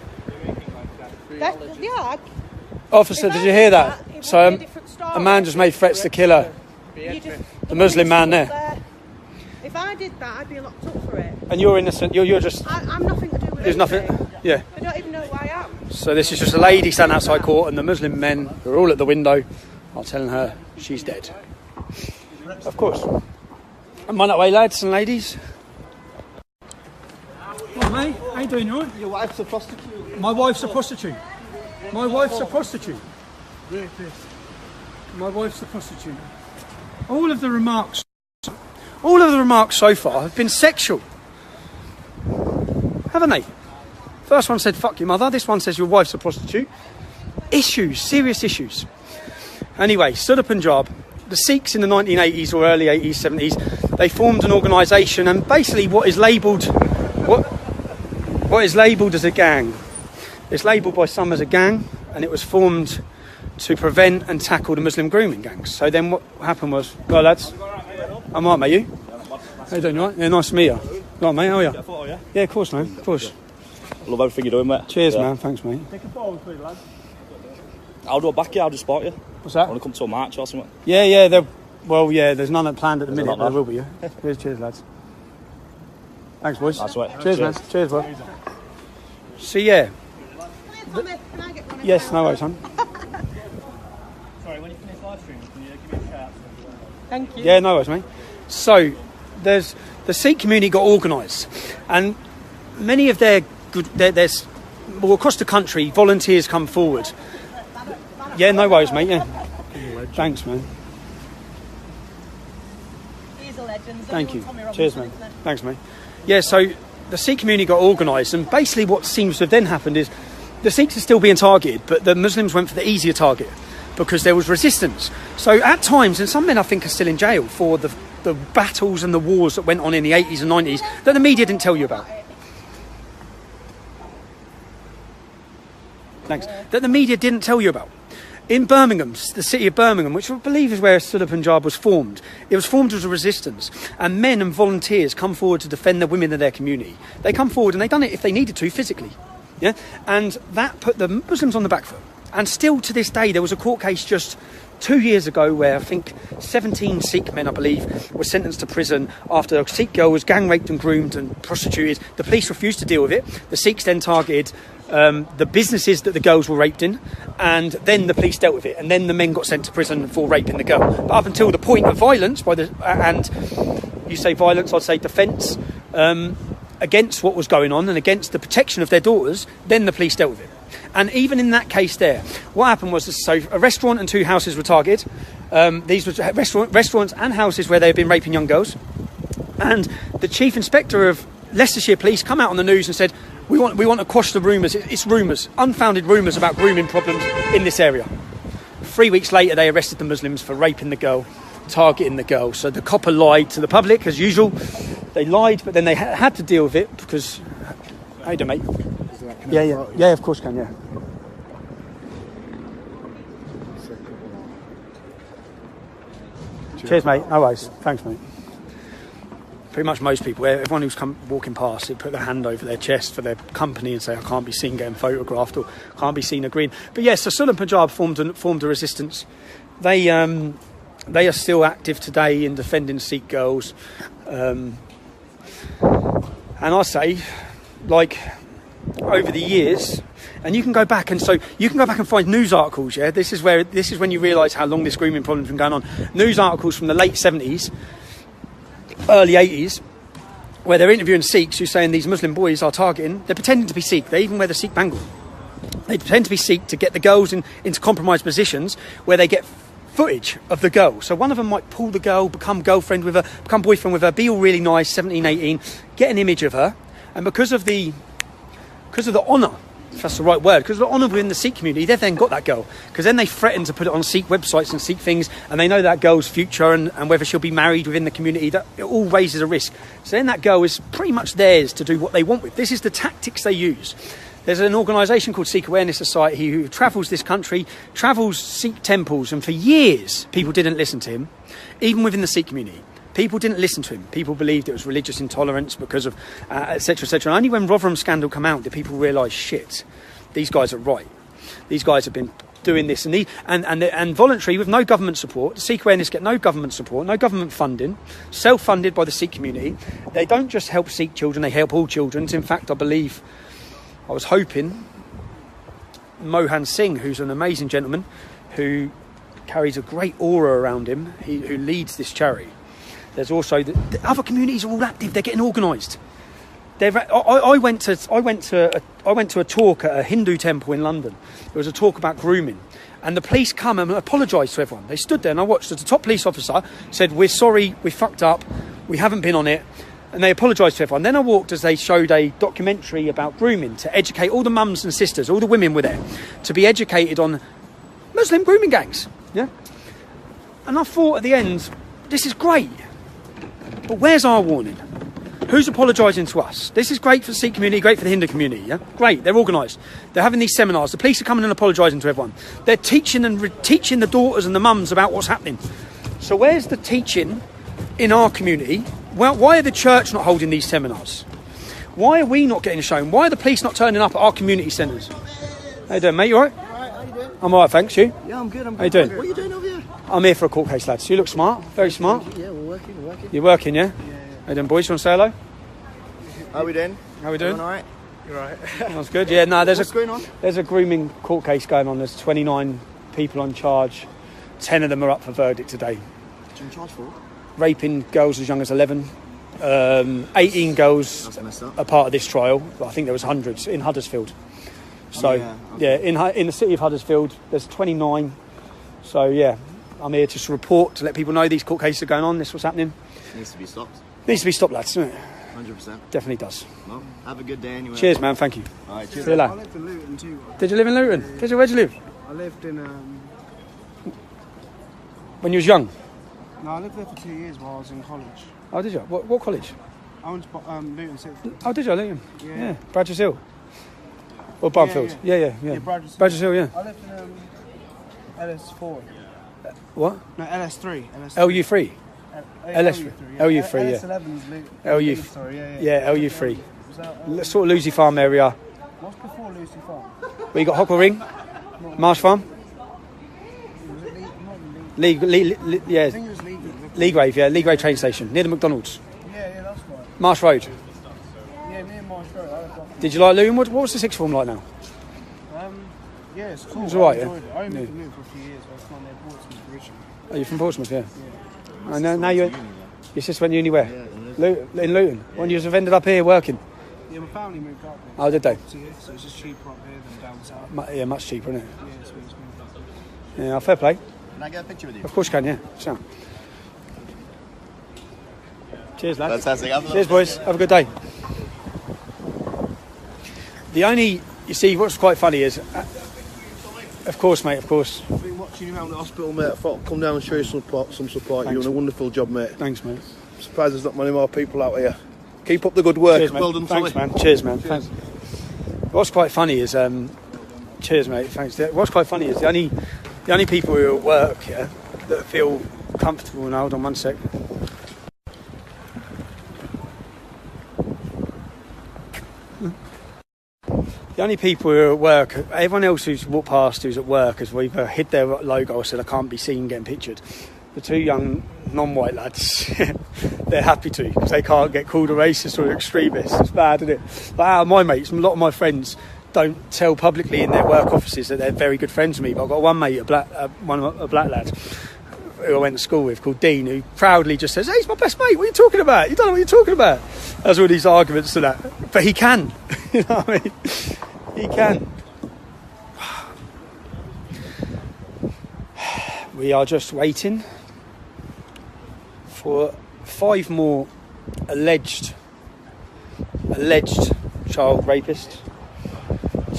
Speaker 1: Officer, did you hear that? So a man just made threats to kill her. The Muslim man there.
Speaker 7: If I did that, I'd be locked up for it.
Speaker 1: And you're innocent. You're just...
Speaker 7: I'm nothing to do with it.
Speaker 1: There's nothing... Yeah.
Speaker 7: I don't even know who I am.
Speaker 1: So this is just a lady standing outside court, and the Muslim men who are all at the window are telling her she's dead. Of course. Come on that way, lads and ladies. Oh, mate, how you doing, you alright?
Speaker 6: Your wife's a prostitute.
Speaker 1: My wife's a prostitute. My wife's a prostitute. My wife's a prostitute. All of the remarks so far have been sexual, haven't they? First one said, fuck your mother. This one says your wife's a prostitute. Issues, serious issues. Anyway, Sula Punjab, the Sikhs in the 1980s or early 80s, 70s, they formed an organisation, and basically what is labelled as a gang. It's labelled by some as a gang, and it was formed to prevent and tackle the Muslim grooming gangs. So then what happened was, well, lads, I'm alright, mate, you? How you doing, you alright? Yeah, nice to meet you. Right, mate, how are you? Yeah, of course, man, of course.
Speaker 4: I love everything you're doing, mate.
Speaker 1: Cheers, man, thanks, mate.
Speaker 6: Take a photo with me, lad.
Speaker 4: I'll do a back, I'll just spot you.
Speaker 1: What's that?
Speaker 4: I want to come to a march or something.
Speaker 1: Yeah, there's none planned at the minute, but there will be, yeah. Cheers, lads. Thanks, boys.
Speaker 4: That's right.
Speaker 1: Cheers, man. Cheers, bro. So, yeah.
Speaker 7: Can I get one?
Speaker 1: Yes, no worries, son.
Speaker 6: Sorry, when you finish live streaming, can you give me a shout?
Speaker 7: Thank you.
Speaker 1: Yeah, no worries, mate. So, the Sikh community got organised, and many of there's across the country, volunteers come forward. Yeah, no worries, mate. Yeah, thanks, man.
Speaker 7: He's a legend.
Speaker 1: Thank you. Cheers, man. Thanks, mate. Yeah, so the Sikh community got organised, and basically what seems to have then happened is the Sikhs are still being targeted, but the Muslims went for the easier target because there was resistance. So at times, and some men I think are still in jail for the battles and the wars that went on in the 80s and 90s that the media didn't tell you about. Thanks. That the media didn't tell you about. In Birmingham, the city of Birmingham, which I believe is where Sula Punjab was formed, it was formed as a resistance, and men and volunteers come forward to defend the women of their community. They come forward, and they done it if they needed to physically, yeah. And that put the Muslims on the back foot. And still to this day, there was a court case just 2 years ago where I think 17 Sikh men, I believe, were sentenced to prison after a Sikh girl was gang raped and groomed and prostituted. The police refused to deal with it. The Sikhs then targeted the businesses that the girls were raped in, and then the police dealt with it, and then the men got sent to prison for raping the girl. But up until the point of violence, and you say violence, I'd say defence, against what was going on and against the protection of their daughters, then the police dealt with it. And even in that case there, what happened was, so a restaurant and 2 houses were targeted. These were restaurants and houses where they had been raping young girls. And the chief inspector of Leicestershire Police come out on the news and said, we want to quash the rumours. It's rumours, unfounded rumours about grooming problems in this area. 3 weeks later, they arrested the Muslims for raping the girl, targeting the girl. So the copper lied to the public, as usual. They lied, but then they had to deal with it because... How you doing, mate? Yeah, of course can, yeah. Cheers, mate. No worries. Thanks, mate. Pretty much most people, everyone who's come walking past, they put their hand over their chest for their company and say, I can't be seen getting photographed or can't be seen agreeing. But yes, so Sulan Punjab formed a resistance. They are still active today in defending Sikh girls. And I say, like, over the years, and you can go back and find news articles. Yeah, this is when you realise how long this grooming problem's been going on. News articles from the late 70s, early 80s, where they're interviewing Sikhs who're saying these Muslim boys are targeting. They're pretending to be Sikh. They even wear the Sikh bangle. They pretend to be Sikh to get the girls into compromised positions where they get footage of the girl. So one of them might pull the girl, become girlfriend with her, become boyfriend with her, be all really nice, 17, 18, get an image of her, and because of the honour, if that's the right word, because of the honour within the Sikh community, they've then got that girl. Because then they threaten to put it on Sikh websites and Sikh things, and they know that girl's future and whether she'll be married within the community. That it all raises a risk. So then that girl is pretty much theirs to do what they want with. This is the tactics they use. There's an organisation called Sikh Awareness Society who travels this country, travels Sikh temples, and for years people didn't listen to him, even within the Sikh community. People didn't listen to him. People believed it was religious intolerance because of etc, etc. And only when Rotherham scandal came out did people realise, shit, these guys are right. These guys have been doing this and voluntary with no government support. Sikh Awareness get no government support, no government funding, self-funded by the Sikh community. They don't just help Sikh children; they help all children. In fact, I believe, I was hoping Mohan Singh, who's an amazing gentleman, who carries a great aura around him, who leads this charity. There's also the other communities are all active. They're getting organised. I went to a talk at a Hindu temple in London. There was a talk about grooming, and the police come and apologised to everyone. They stood there, and I watched as the top police officer said, "We're sorry, we fucked up. We haven't been on it." And they apologised to everyone. Then I walked as they showed a documentary about grooming to educate all the mums and sisters, all the women were there, to be educated on Muslim grooming gangs. Yeah. And I thought at the end, this is great. But where's our warning? Who's apologising to us? This is great for the Sikh community, great for the Hindu community, yeah? Great, they're organised. They're having these seminars. The police are coming and apologising to everyone. They're teaching and teaching the daughters and the mums about what's happening. So where's the teaching in our community? Well, why are the church not holding these seminars? Why are we not getting shown? Why are the police not turning up at our community centres? How you doing, mate? You all right?
Speaker 5: All right, how you doing?
Speaker 1: I'm all right, thanks. You?
Speaker 5: Yeah, I'm good.
Speaker 1: How you doing?
Speaker 5: What are you doing over here?
Speaker 1: I'm here for a court case, lads. You look smart. Very smart.
Speaker 5: Yeah, we're working.
Speaker 1: You're working, yeah? How you doing, boys? You want to say hello?
Speaker 3: How we doing?
Speaker 1: How we doing?
Speaker 3: All right.
Speaker 4: You're right.
Speaker 1: That's good. Yeah, no,
Speaker 3: What's going on?
Speaker 1: There's a grooming court case going on. There's 29 people on charge. 10 of them are up for verdict today.
Speaker 3: What are you in charge for?
Speaker 1: Raping girls as young as 11. 18 girls
Speaker 3: That's messed up.
Speaker 1: are part of this trial. I think there was hundreds in Huddersfield. So, in the city of Huddersfield, there's 29. So, yeah, I'm here just to report, to let people know these court cases are going on. This is what's happening.
Speaker 3: Needs to be stopped.
Speaker 1: Needs to be stopped, lads, doesn't it?
Speaker 3: 100%.
Speaker 1: Definitely does.
Speaker 3: Well, have a good day anyway.
Speaker 1: Cheers, man. Thank you.
Speaker 3: All right, cheers.
Speaker 1: See you later.
Speaker 5: I lived in Luton too.
Speaker 1: Did you live in Luton?
Speaker 5: Yeah.
Speaker 1: Did you? Where'd you live?
Speaker 5: I lived in
Speaker 1: When you was young?
Speaker 5: No, I lived there for 2 years while I was in college.
Speaker 1: Oh, did you? What college?
Speaker 5: I went to Luton City.
Speaker 1: Oh, did you? Luton?
Speaker 5: Yeah.
Speaker 1: Bradford Hill? Or Barnfield? Yeah. Bradford Hill, yeah.
Speaker 5: I lived in LS4.
Speaker 1: What?
Speaker 5: No, LS3.
Speaker 1: LU3? LS3, yeah.
Speaker 5: LS11's Luton.
Speaker 1: LU,
Speaker 5: Sorry,
Speaker 1: yeah, LU3.
Speaker 5: Was that,
Speaker 1: Sort of Lucy Farm area.
Speaker 5: what's before Lucy Farm?
Speaker 1: Where you got Hockel Ring? Marsh Farm?
Speaker 5: Was it not
Speaker 1: Yeah,
Speaker 5: I think it was legal.
Speaker 1: Leagrave, yeah, Leagrave train station, near the McDonald's.
Speaker 5: Yeah, that's right.
Speaker 1: Marsh Road.
Speaker 5: Yeah, near Marsh Road. I got
Speaker 1: Did you like Luton? What was the sixth form like now?
Speaker 5: Yeah, it's cool.
Speaker 1: It's alright,
Speaker 5: I
Speaker 1: yeah?
Speaker 5: enjoyed it. I only lived in Luton for a few years, but it's not near Portsmouth originally.
Speaker 1: Oh, you're from Portsmouth, yeah. And now your sister went to uni where? In Luton. When you have ended up here working?
Speaker 5: Yeah, my family moved up here.
Speaker 1: Oh, did they?
Speaker 5: So, yeah, so it's just cheaper up here than down south.
Speaker 1: Yeah, much cheaper, isn't it?
Speaker 5: Yeah, it's really smooth.
Speaker 1: Yeah, fair play.
Speaker 3: Can I get a picture with you?
Speaker 1: Of course you can, yeah. Sound. Cheers, lads.
Speaker 3: Fantastic. Have a
Speaker 1: Cheers, boys. Have a good day. You see, what's quite funny is, of course, mate, of course.
Speaker 8: I've been watching you around the hospital, mate. I thought I'd come down and show you some support. You're doing a wonderful job, mate.
Speaker 1: Thanks, mate.
Speaker 8: I'm surprised there's not many more people out here. Keep up the good work.
Speaker 1: Cheers, mate.
Speaker 8: Well done,
Speaker 1: Thanks,
Speaker 8: Tommy.
Speaker 1: man. Cheers, man. Thanks. What's quite funny is, cheers, mate. Thanks. What's quite funny is the only people who are at work here that feel comfortable. Now, hold on one sec. The only people who are at work, everyone else who's walked past who's at work has either hid their logo or said I can't be seen getting pictured. The two young non-white lads, they're happy to because they can't get called a racist or an extremist. It's bad, isn't it? But out of my mates, a lot of my friends don't tell publicly in their work offices that they're very good friends with me. But I've got one mate, a black lad, who I went to school with, called Dean, who proudly just says, "Hey, he's my best mate. What are you talking about? You don't know what you're talking about." There's all these arguments to that, but he can. You know what I mean? He can. We are just waiting for 5 more alleged child rapists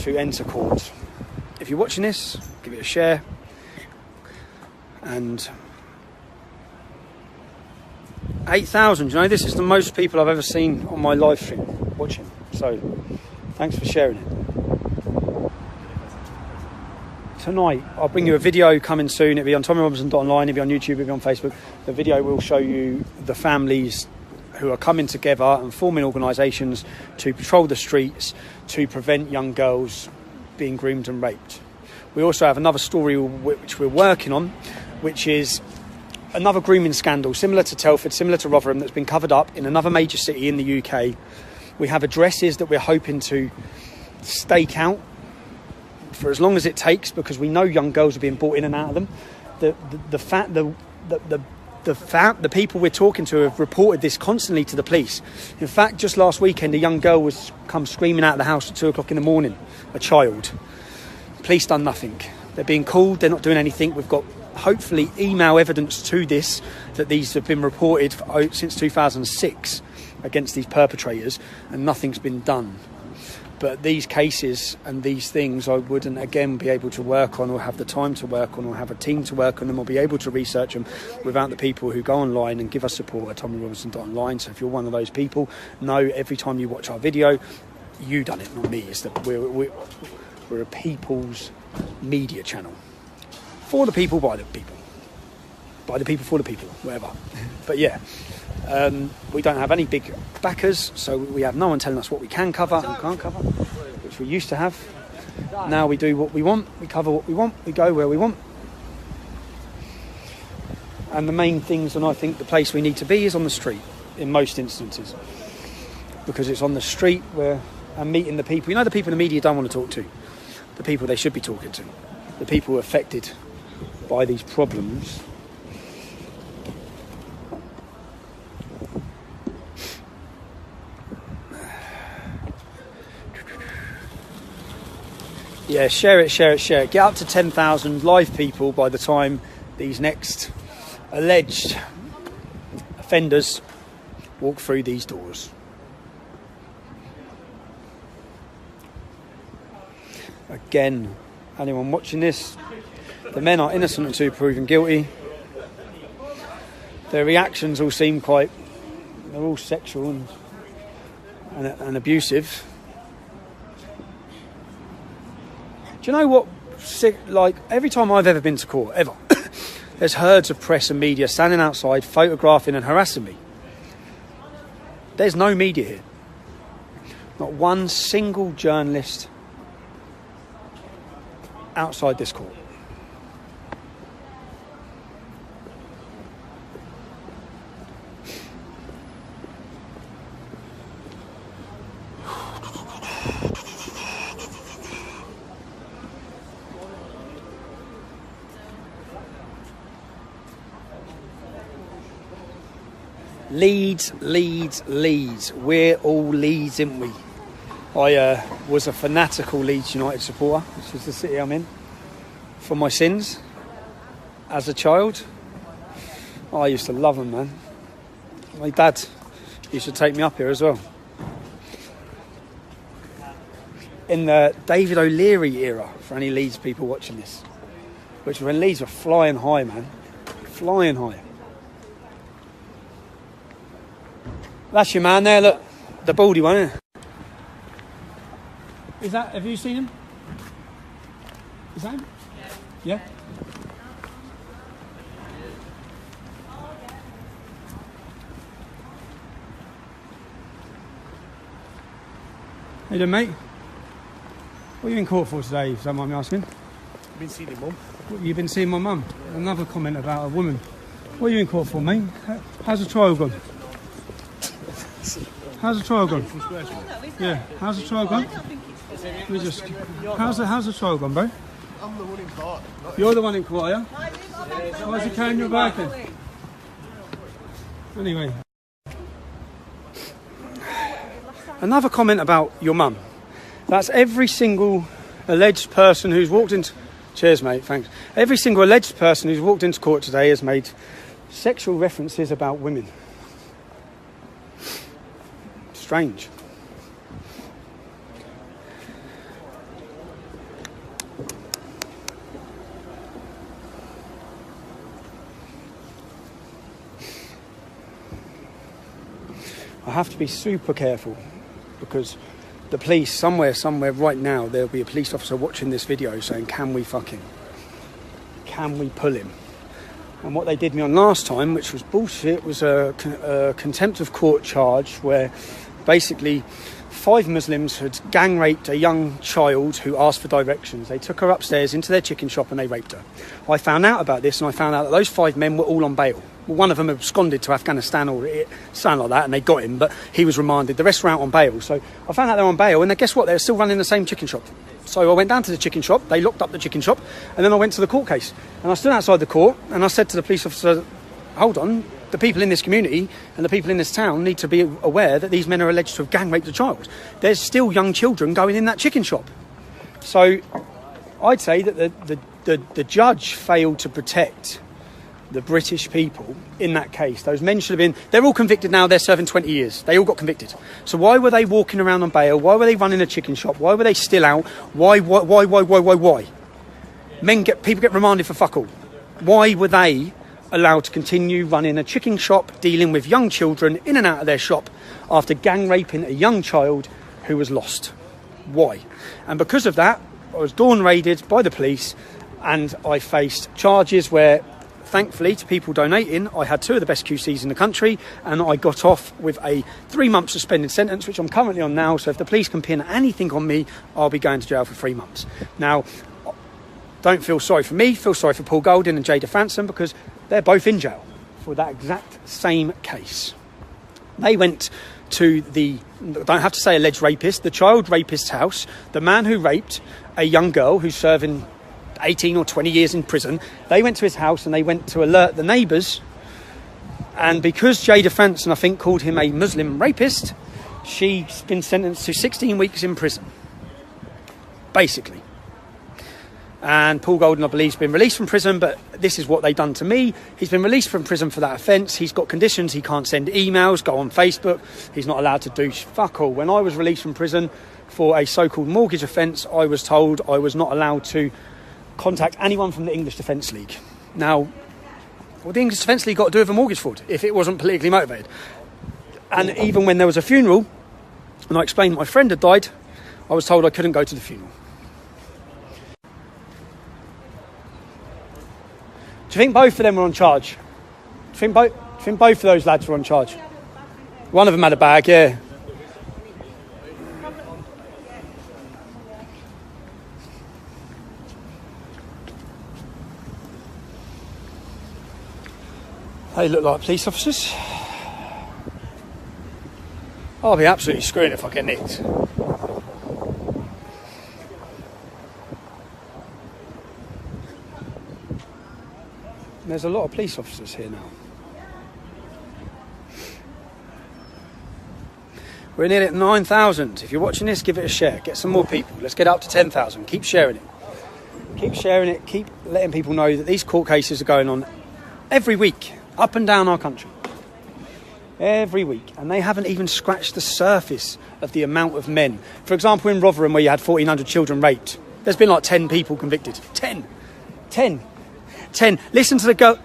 Speaker 1: to enter court. If you're watching this, give it a share. And 8,000, you know, this is the most people I've ever seen on my live stream watching. So, thanks for sharing it. Tonight, I'll bring you a video coming soon. It'll be on tommyrobinson.online, it'll be on YouTube, it'll be on Facebook. The video will show you the families who are coming together and forming organisations to patrol the streets to prevent young girls being groomed and raped. We also have another story which we're working on, which is another grooming scandal similar to Telford, similar to Rotherham, that's been covered up in another major city in the UK. We have addresses that we're hoping to stake out for as long as it takes, because we know young girls are being brought in and out of them. The people we're talking to have reported this constantly to the police. In fact, just last weekend, a young girl was come screaming out of the house at 2 o'clock in the morning, a child. Police done nothing. They're being called, they're not doing anything. We've got hopefully email evidence to this, that these have been reported since 2006 against these perpetrators, and nothing's been done. But these cases and these things I wouldn't again be able to work on, or have the time to work on, or have a team to work on them, or be able to research them without the people who go online and give us support at tommyrobinson.online. So if you're one of those people, know every time you watch our video, you done it, not me. It's that we're a people's media channel. For the people, by the people. By the people, for the people, whatever. But yeah, we don't have any big backers, so we have no one telling us what we can cover and can't cover, which we used to have. Now we do what we want, we cover what we want, we go where we want. And the main things, and I think the place we need to be, is on the street, in most instances. Because it's on the street where I'm meeting the people. You know, the people in the media don't want to talk to. The people they should be talking to. The people who are affected by these problems. Yeah, share it. Get up to 10,000 live people by the time these next alleged offenders walk through these doors. Again, anyone watching this, the men are innocent until proven guilty. Their reactions all seem they're all sexual and abusive. Do you know what, like, every time I've ever been to court, ever, there's herds of press and media standing outside, photographing and harassing me. There's no media here. Not one single journalist outside this court. Leeds. We're all Leeds, aren't we? I was a fanatical Leeds United supporter, which is the city I'm in, for my sins as a child. I used to love them, man. My dad used to take me up here as well. In the David O'Leary era, for any Leeds people watching this, which when Leeds were flying high, man. Flying high. That's your man there, look. The baldy one, isn't it? Is that, have you seen him? Is that him? Yeah? How you doing, mate? What are you in court for today, if you don't mind me asking?
Speaker 4: I've been seeing your mum.
Speaker 1: You've been seeing my mum. Another comment about a woman. What are you in court for, mate? How's the trial gone? How's the trial gone? Yeah, how's the trial gone? How's the trial gone, bro?
Speaker 8: I'm the one in court.
Speaker 1: You're the one in court, are you? Why is he carrying your bag then? Anyway. Another comment about your mum. That's every single alleged person who's walked into... Cheers, mate, thanks. Every single alleged person who's walked into court today has made sexual references about women. Strange. I have to be super careful because the police, somewhere right now, there'll be a police officer watching this video saying, can we fuck him? Can we pull him? And what they did me on last time, which was bullshit, was a contempt of court charge where basically 5 Muslims had gang raped a young child who asked for directions. They took her upstairs into their chicken shop and they raped her. I found out about this and I found out that those 5 men were all on bail. Well, one of them absconded to Afghanistan or something like that, and they got him, but he was remanded. The rest were out on bail. So I found out they're on bail, and then guess what? They're still running the same chicken shop. So I went down to the chicken shop, they locked up the chicken shop, and then I went to the court case. And I stood outside the court, and I said to the police officer, hold on, the people in this community and the people in this town need to be aware that these men are alleged to have gang raped a child. There's still young children going in that chicken shop. So I'd say that the judge failed to protect the British people in that case. Those men should have been... They're all convicted now. They're serving 20 years. They all got convicted. So why were they walking around on bail? Why were they running a chicken shop? Why were they still out? Why? People get remanded for fuck all. Why were they allowed to continue running a chicken shop, dealing with young children in and out of their shop after gang raping a young child who was lost? Why? And because of that, I was dawn raided by the police and I faced charges where, thankfully, to people donating, I had 2 of the best QCs in the country and I got off with a 3-month suspended sentence, which I'm currently on now. So if the police can pin anything on me, I'll be going to jail for 3 months. Now, don't feel sorry for me, feel sorry for Paul Golding and Jada Franson because they're both in jail for that exact same case. They went to the, don't have to say alleged rapist, the child rapist's house, the man who raped a young girl who's serving 18 or 20 years in prison. They went to his house and they went to alert the neighbours, and because Jada Franson, I think, called him a Muslim rapist, she's been sentenced to 16 weeks in prison, basically. And Paul Golding, I believe, has been released from prison, but this is what they've done to me. He's been released from prison for that offence. He's got conditions. He can't send emails, go on Facebook. He's not allowed to do fuck all. When I was released from prison for a so-called mortgage offence, I was told I was not allowed to contact anyone from the English Defence League. Now, what the English Defence League got to do with a mortgage fraud if it wasn't politically motivated? And even when there was a funeral, and I explained my friend had died, I was told I couldn't go to the funeral. Do you think both of them were on charge? Do you think both of those lads were on charge? One of them had a bag, yeah. They look like police officers. I'll be absolutely screwing if I get nicked. There's a lot of police officers here now. We're nearly at 9,000. If you're watching this, give it a share. Get some more people. Let's get up to 10,000. Keep sharing it. Keep sharing it. Keep letting people know that these court cases are going on every week, up and down our country. Every week. And they haven't even scratched the surface of the amount of men. For example, in Rotherham, where you had 1,400 children raped, there's been like 10 people convicted. 10. Listen to the go...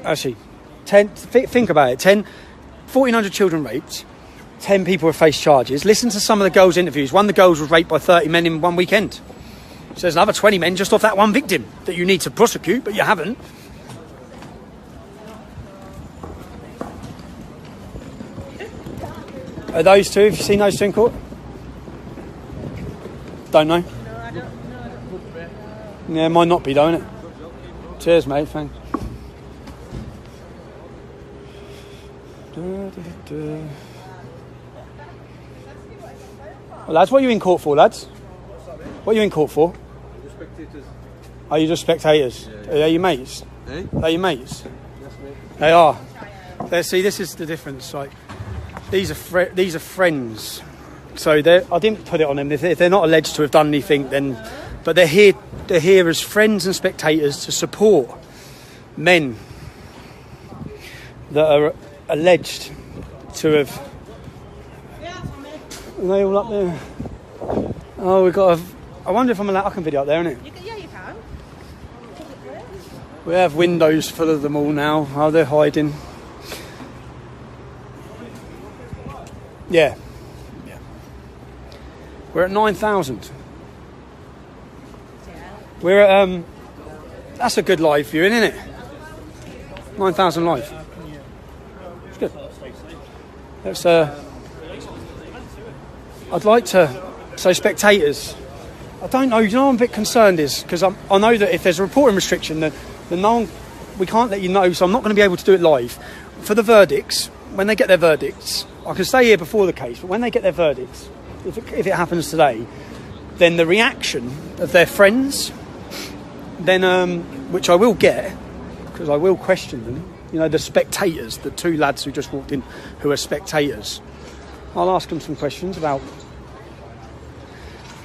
Speaker 1: Actually, 10. Think about it. 1,400 children raped. 10 people have faced charges. Listen to some of the girls' interviews. One of the girls was raped by 30 men in one weekend. So there's another 20 men just off that one victim that you need to prosecute, but you haven't. Are those two? Have you seen those two in court? Don't know.
Speaker 7: No, I don't.
Speaker 1: Yeah, it might not be, don't it? Cheers, mate. Thanks. Well, lads, what are you in court for, lads? What are you in court for?
Speaker 8: Spectators.
Speaker 1: Are you just spectators?
Speaker 8: Yeah.
Speaker 1: Are they your mates?
Speaker 8: Eh?
Speaker 1: Are they your mates?
Speaker 8: Yes, mate.
Speaker 1: They are. See, this is the difference. Like, these are friends. So I didn't put it on them. If they're not alleged to have done anything, then, but they're here as friends and spectators to support men that are alleged to have. Are they all up there? Oh, we've got. I wonder if I'm allowed. I can video up there, innit?
Speaker 7: Yeah, you can.
Speaker 1: We have windows full of them all now. Oh, they're hiding. Yeah. We're at 9,000. We're at, that's a good live viewing, isn't it? 9,000 live. It's good. Let's, I'd like to, so spectators, I don't know, you know what I'm a bit concerned is, because I know that if there's a reporting restriction, then no one, we can't let you know, so I'm not going to be able to do it live. For the verdicts, when they get their verdicts, I can stay here before the case, but when they get their verdicts, if it happens today, then the reaction of their friends, then which I will get, because I will question them, you know, the spectators, the two lads who just walked in who are spectators, I'll ask them some questions about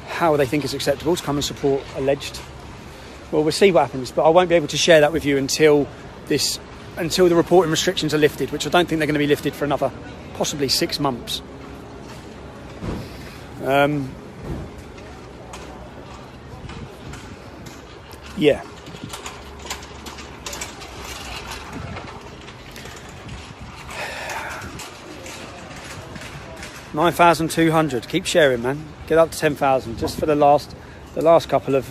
Speaker 1: how they think it's acceptable to come and support alleged. Well, we'll see what happens, but I won't be able to share that with you until the reporting restrictions are lifted, which I don't think they're going to be lifted for another possibly 6 months. Yeah. $9,200. Keep sharing, man. Get up to 10,000. Just for the last couple of,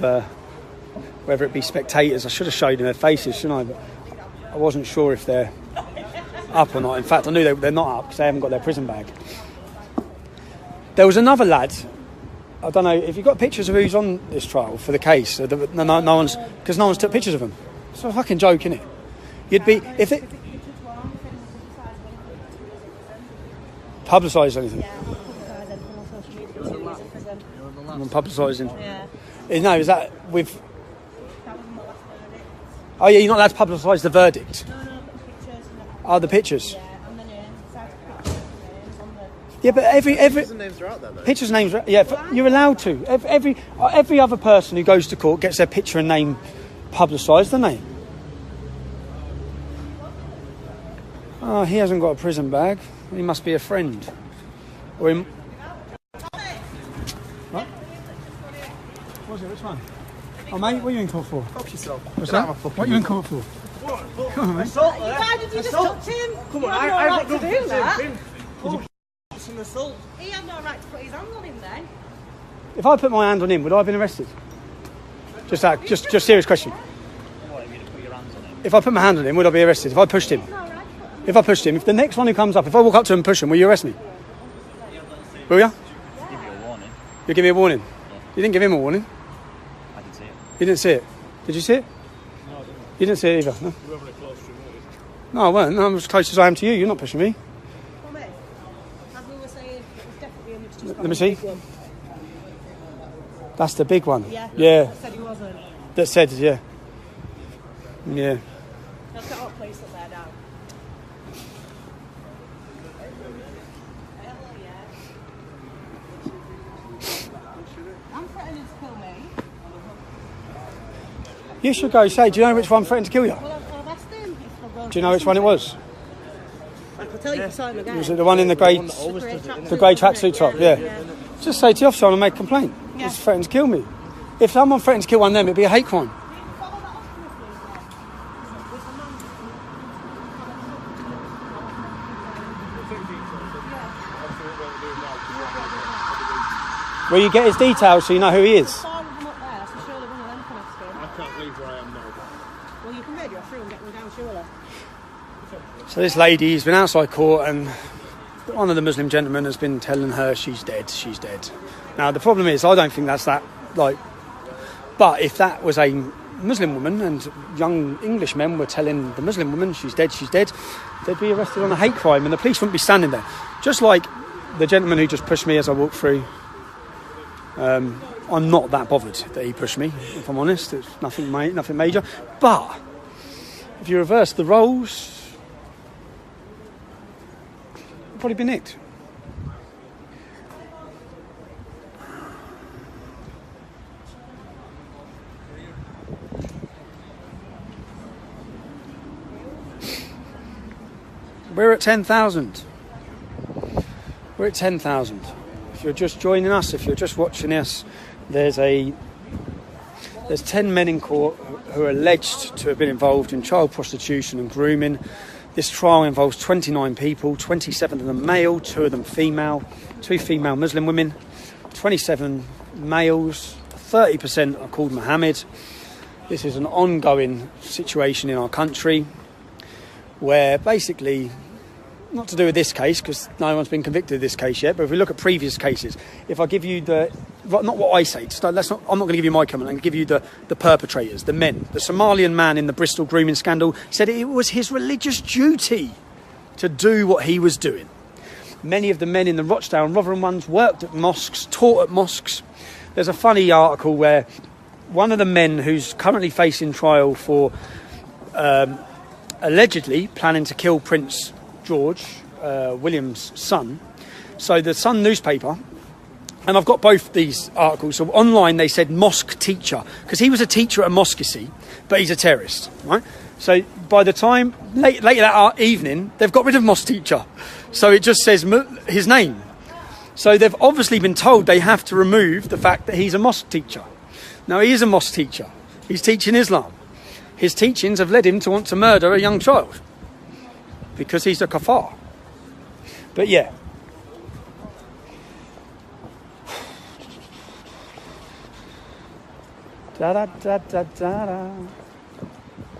Speaker 1: whether it be spectators. I should have showed them their faces, shouldn't I? But I wasn't sure if they're up or not. In fact, I knew they're not up because they haven't got their prison bag. There was another lad. I don't know if you've got pictures of who's on this trial for the case. No one's took pictures of them. It's a fucking joke, isn't it? You'd be if it publicised anything. I'm publicising. Yeah. No, is that with? Oh yeah, you're not allowed to publicise the verdict.
Speaker 7: No, the pictures.
Speaker 1: Oh, the pictures.
Speaker 7: Yeah, and the names. Names on the.
Speaker 1: Yeah, but every
Speaker 3: names are out there, though.
Speaker 1: pictures, names. Yeah, you're allowed to. Every other person who goes to court gets their picture and name publicised, don't they? Oh, he hasn't got a prison bag. He must be a friend. Or him. What? What's it? Which one? Oh, mate, what are you in court for?
Speaker 3: Help yourself.
Speaker 1: What's that? What are you in court for? Come on, mate.
Speaker 7: Why did you just touch him?
Speaker 5: Come on,
Speaker 7: I had no right to do that.
Speaker 5: It's an assault.
Speaker 7: He had no right to put his hand on him then.
Speaker 1: If I put my hand on him, would I have been arrested? Just serious question. If I put my hand on him, would I be arrested? If I pushed him? If the next one who comes up, if I walk up to him and push him, will you arrest me? Will you?
Speaker 6: Give you a warning.
Speaker 1: You'll give me a warning?
Speaker 6: Yeah.
Speaker 1: You didn't give him a warning?
Speaker 6: I didn't see it.
Speaker 1: You didn't see it? Did you see it?
Speaker 5: No, I didn't.
Speaker 1: You didn't see it either? No?
Speaker 5: You were very close to him.
Speaker 1: No, I weren't. No, I'm as close as I am to you. You're not pushing me.
Speaker 7: Come in. As we were saying, it was definitely him. Just
Speaker 1: Let me see. That's the big one.
Speaker 7: Yeah.
Speaker 1: Yeah.
Speaker 7: Said he wasn't.
Speaker 1: That said, yeah. Yeah.
Speaker 7: Let's get our place up there I'm threatening to kill me.
Speaker 1: You should go say, do you know which one threatened to kill you?
Speaker 7: Well, I've asked him.
Speaker 1: Do you know which one it was?
Speaker 7: I can tell you the time again.
Speaker 1: Was it the one in the grey tracksuit top? Yeah. Just say to the officer, I want to make a complaint.
Speaker 7: Yeah.
Speaker 1: He's threatened to kill me. If someone threatened to kill one of them, it'd be a hate crime. Will you get his details so you know who he is?
Speaker 7: Five of them up there, so surely one of them can ask him.
Speaker 5: I can't leave where I am now.
Speaker 7: Well, you can radio through and get them down, surely.
Speaker 1: So this lady's been outside court and one of the Muslim gentlemen has been telling her she's dead, she's dead. Now the problem is, I don't think that's that, like, but if that was a Muslim woman and young English men were telling the Muslim woman she's dead, they'd be arrested on a hate crime and the police wouldn't be standing there. Just like the gentleman who just pushed me as I walked through. I'm not that bothered that he pushed me, if I'm honest. It's nothing major. But if you reverse the roles, you'll probably be nicked. We're at 10,000. We're at 10,000. If you're just joining us, if you're just watching us, there's 10 men in court who are alleged to have been involved in child prostitution and grooming. This trial involves 29 people, 27 of them male, 2 of them female, 2 female Muslim women, 27 males, 30% are called Mohammed. This is an ongoing situation in our country where basically, not to do with this case because no one's been convicted of this case yet, but if we look at previous cases, if I give you not what I say, I'm not going to give you my comment, I'm going to give you the perpetrators, the men. The Somalian man in the Bristol grooming scandal said it was his religious duty to do what he was doing. Many of the men in the Rochdale and Rotherham ones worked at mosques, taught at mosques. There's a funny article where one of the men who's currently facing trial for allegedly planning to kill Prince George, William's son. So the Sun newspaper, and I've got both these articles. So online they said mosque teacher, because he was a teacher at a mosque, you see, but he's a terrorist, right? So by the time, late that evening, they've got rid of mosque teacher. So it just says his name. So they've obviously been told they have to remove the fact that he's a mosque teacher. Now he is a mosque teacher. He's teaching Islam. His teachings have led him to want to murder a young child. Because he's a kafar. But yeah. Da da da da da da.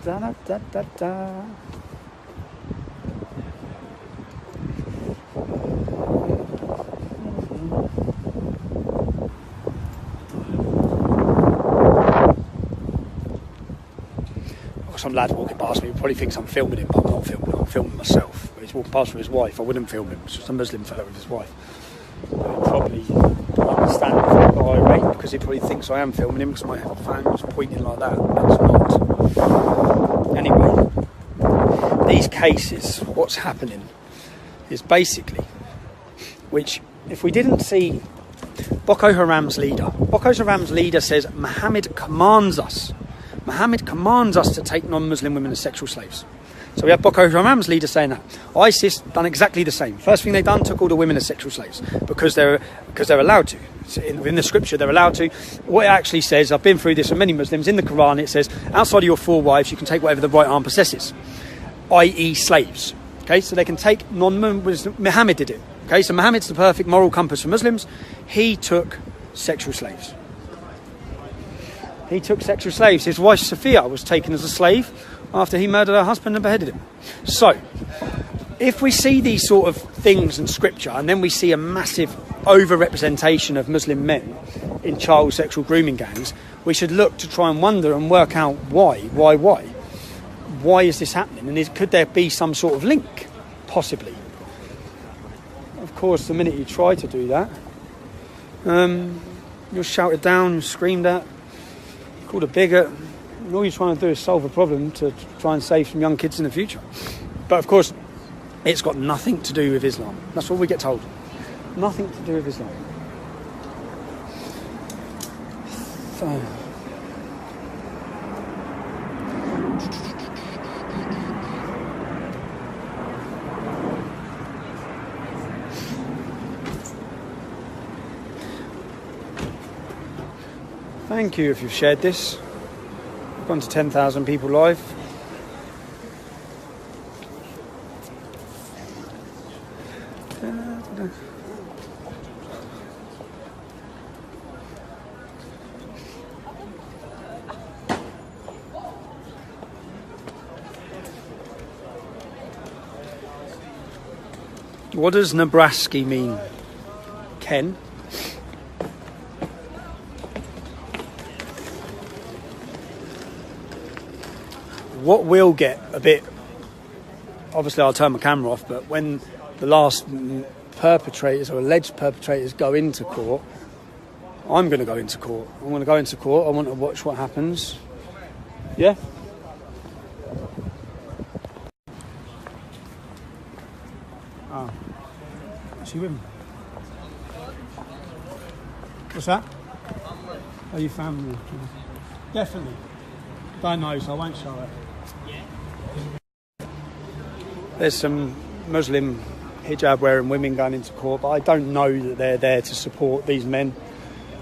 Speaker 1: Da da da da da. Some lad walking past me probably thinks I'm filming him, but I'm not filming him. I'm filming myself. He's walking past with his wife. I wouldn't film him. It's just a Muslim fellow with his wife. He'll probably understand if I'm irate because he probably thinks I am filming him because my phone was pointing like that. It's not. Anyway, these cases, what's happening is basically, which if we didn't see Boko Haram's leader says Muhammad commands us to take non-Muslim women as sexual slaves. So we have Boko Haram's leader saying that. ISIS done exactly the same. First thing they done, took all the women as sexual slaves because they're allowed to. In the scripture, they're allowed to. What it actually says, I've been through this with many Muslims, in the Quran it says, outside of your 4 wives, you can take whatever the right arm possesses, i.e. slaves. Okay, so they can take non-Muslims. Muhammad did it. Okay, so Muhammad's the perfect moral compass for Muslims. He took sexual slaves. He took sexual slaves. His wife Sophia was taken as a slave after he murdered her husband and beheaded him. So, if we see these sort of things in scripture and then we see a massive over-representation of Muslim men in child sexual grooming gangs, we should look to try and wonder and work out why. Why is this happening? And could there be some sort of link? Possibly. Of course, the minute you try to do that, you're shouted down, you're screamed at, called a bigot, and all you're trying to do is solve a problem to try and save some young kids in the future. But of course, It's got nothing to do with Islam. That's what we get told. Nothing to do with Islam. So... Thank you if you've shared this. We've gone to 10,000 people live. What does Nebraska mean, Ken? What will get a bit... Obviously, I'll turn my camera off, but when the last perpetrators or alleged perpetrators go into court, I'm going to go into court. I'm going to go into court. I want to watch what happens. Yeah? Oh. Is she with me? What's that? Are you family? Definitely. Don't know, so I won't show it. There's some Muslim hijab wearing women going into court, but I don't know that they're there to support these men.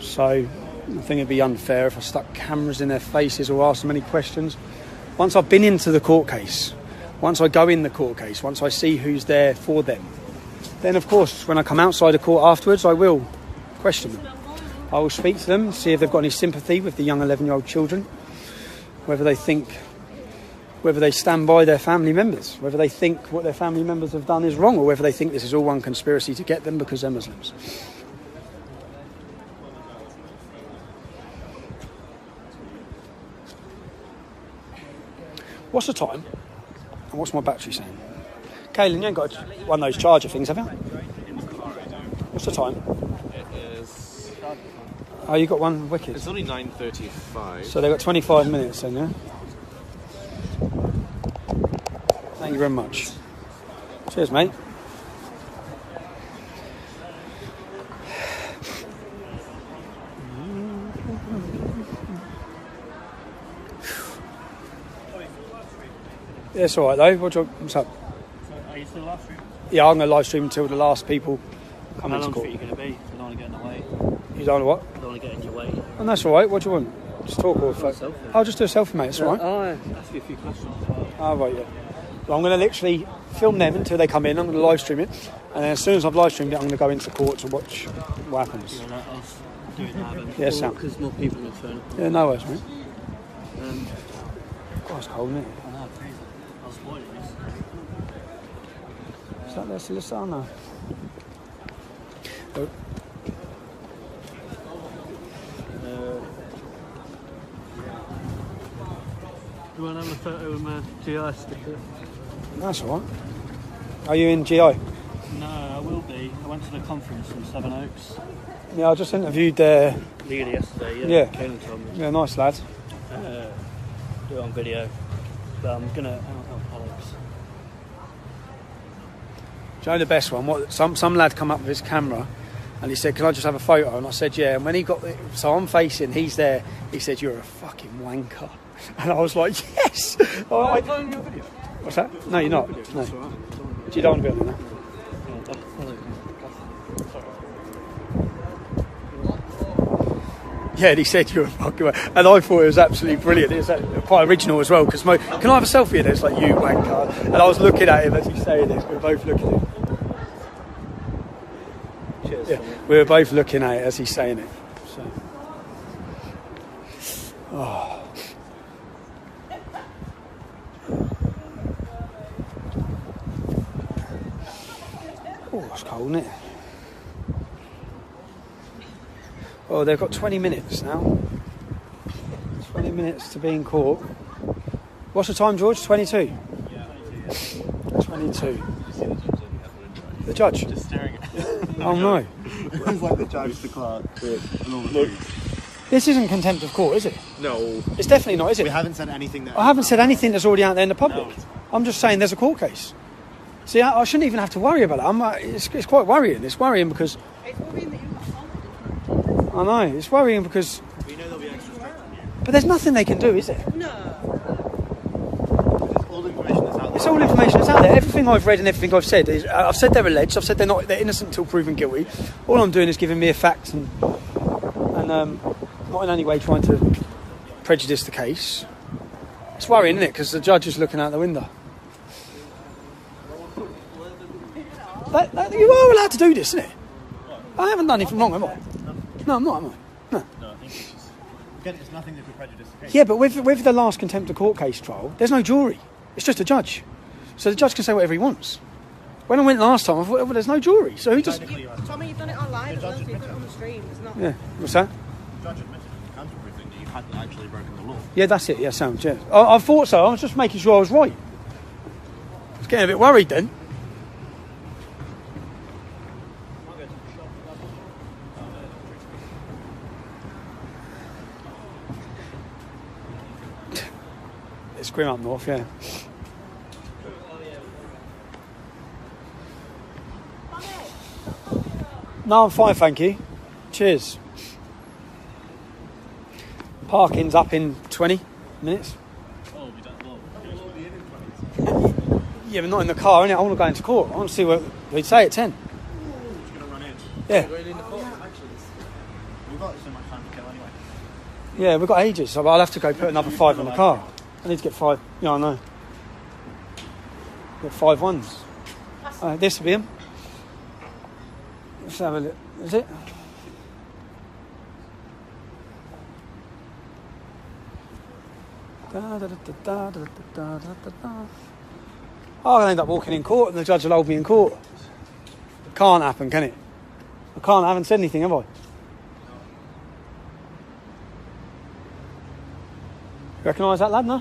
Speaker 1: So I think it'd be unfair if I stuck cameras in their faces or asked them any questions. Once I've been into the court case, once I go in the court case, once I see who's there for them, then of course when I come outside the court afterwards, I will question them. I will speak to them, see if they've got any sympathy with the young 11-year-old children, whether they stand by their family members, whether they think what their family members have done is wrong, or whether they think this is all one conspiracy to get them because they're Muslims. What's the time? And what's my battery saying? Kaylin, you ain't got one of those charger things, have you? What's the time?
Speaker 4: It is...
Speaker 1: Oh, you got one wicked.
Speaker 4: It's only 9:35.
Speaker 1: So they've got 25 minutes then, yeah? Thank you very much. Cheers, mate. Yeah, it's alright though. What's up?
Speaker 6: So are you still live streaming?
Speaker 1: Yeah, I'm going to live stream until the last people come
Speaker 6: How
Speaker 1: into
Speaker 6: long
Speaker 1: court.
Speaker 6: are you going to be? I don't want to get in the way.
Speaker 1: You don't know what?
Speaker 6: I don't want to get in your way.
Speaker 1: And that's alright. What do you want? Just talk or...
Speaker 6: Selfie.
Speaker 1: I'll just do a selfie, mate. It's alright.
Speaker 6: I'll ask you a few questions.
Speaker 1: Oh, right, yeah. Well, I'm going to literally film them until they come in. I'm going to live stream it. And then as soon as I've live streamed it, I'm going to go into court to watch what happens.
Speaker 6: Yeah, let us do it now then.
Speaker 1: Yeah, Sam.
Speaker 6: Because more people will turn up.
Speaker 1: Yeah, no worries, mate.
Speaker 6: Um,
Speaker 1: God, it's cold, isn't it?
Speaker 6: I know, crazy. I was spoiling this.
Speaker 1: Is that their solicitor? No. Oh.
Speaker 6: Do you want to have a photo with my GI sticker?
Speaker 1: That's alright. Are you in GI?
Speaker 6: No, I will be. I went to the conference in Seven Oaks.
Speaker 1: Yeah, I just interviewed their...
Speaker 6: Leader yesterday,
Speaker 1: Yeah.
Speaker 6: Caelan told me.
Speaker 1: Yeah, nice lad.
Speaker 6: Do it on video. But I'm going to... Alex.
Speaker 1: Do you know the best one? Some lad come up with his camera and he said, can I just have a photo? And I said, yeah. And when he got... So I'm facing, he's there. He said, you're a fucking wanker. And I was like, yes!
Speaker 6: I'm playing your video.
Speaker 1: What's that? No, you're not. No. You don't want to be on there now? Yeah, and he said you're a fucking wanker. And I thought it was absolutely brilliant. It was quite original as well. Because can I have a selfie? And it's like, you wanker. And I was looking at him as he's saying this. We were both looking at him.
Speaker 6: Cheers.
Speaker 1: Yeah, we were both looking at it as he's saying it. So. Oh. Oh, it's cold, isn't it? Oh, they've got 20 minutes now. 20 minutes to be in court. What's the time, George? 22?
Speaker 6: Yeah,
Speaker 1: 22. The judge?
Speaker 6: Just staring at
Speaker 1: Oh, no.
Speaker 3: It's like the judge, the clerk, and all the food.
Speaker 1: This isn't contempt of court, is it?
Speaker 4: No.
Speaker 1: It's definitely not, is it?
Speaker 3: We haven't said anything that...
Speaker 1: I haven't said anything that's already out there in the public. I'm just saying there's a court case. See, I shouldn't even have to worry about that. It's quite worrying. It's worrying because...
Speaker 7: It's worrying that you've got assaulted.
Speaker 1: I know, it's worrying because...
Speaker 3: We know there'll be extra strict on you.
Speaker 1: But there's nothing they can do, is there?
Speaker 7: No.
Speaker 3: It's all information that's out there.
Speaker 1: It's all information that's out there. Everything I've read and everything I've said is... I've said they're alleged. I've said they're innocent until proven guilty. All I'm doing is giving mere facts and not in any way trying to prejudice the case. It's worrying, isn't it? Because the judge is looking out the window. You are allowed to do this, isn't it? I haven't done anything wrong, am I? No, I'm not, am I? No.
Speaker 3: No, I think it's just... Again, it's nothing that could prejudice the case.
Speaker 1: Yeah, but with the last contempt of court case trial, there's no jury. It's just a judge. So the judge can say whatever he wants. When I went last time, I thought, well, there's no jury. So he just...
Speaker 7: Tommy, you've done it online as well, so you've done it on the stream. It's not...
Speaker 1: Yeah, what's that?
Speaker 3: The judge admitted in the counter briefing that you hadn't actually broken the law.
Speaker 1: Yeah, that's it. Yeah, sounds, yeah. I thought so. I was just making sure I was right. I was getting a bit worried then. It's grim up north, yeah. No, I'm fine, thank you. Cheers. Parking's up in 20 minutes.
Speaker 4: Oh, we don't know.
Speaker 1: Yeah, but not in the car, innit? I want to go into court. I want to see what they'd say at 10.
Speaker 3: Just going to run in.
Speaker 1: Yeah.
Speaker 3: We've got so much time to kill anyway.
Speaker 1: Yeah, we've got ages, so I'll have to go put another 5 in the car. I need to get 5. Yeah, I know. Get 5 ones. This will be him. Let's have a look. Is it? I'll end up walking in court and the judge will hold me in court. Can't happen, can it? I haven't said anything, have I? Recognise that lad, no?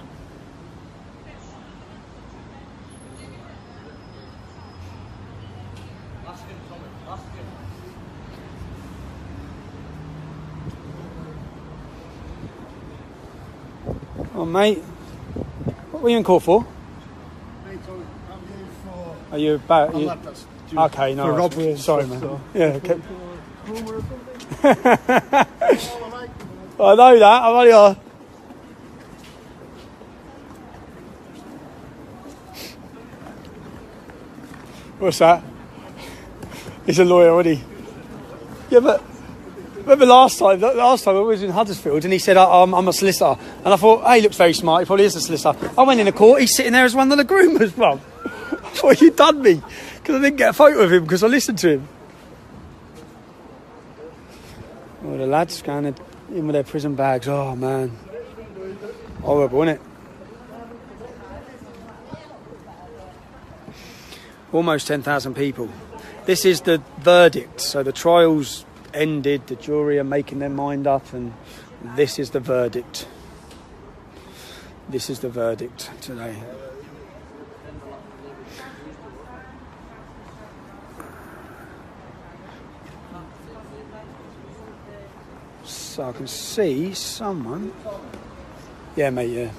Speaker 1: Oh, mate. What were you in court for? Are you about... You... Okay, no.
Speaker 8: For robbery.
Speaker 1: Sorry, man. Yeah, okay. I know that. I'm only... What's that? He's a lawyer, isn't he? Yeah, but remember last time I was in Huddersfield and he said, I'm a solicitor. And I thought, hey, he looks very smart, he probably is a solicitor. I went in the court, he's sitting there as one of the groomers, bro. I thought, you'd done me. Because I didn't get a photo of him because I listened to him. Oh, the lads going in with their prison bags. Oh, man. Horrible, isn't it? Almost 10,000 people. This is the verdict. So the trial's ended, the jury are making their mind up, and this is the verdict. This is the verdict today. So I can see someone. Yeah, mate, yeah.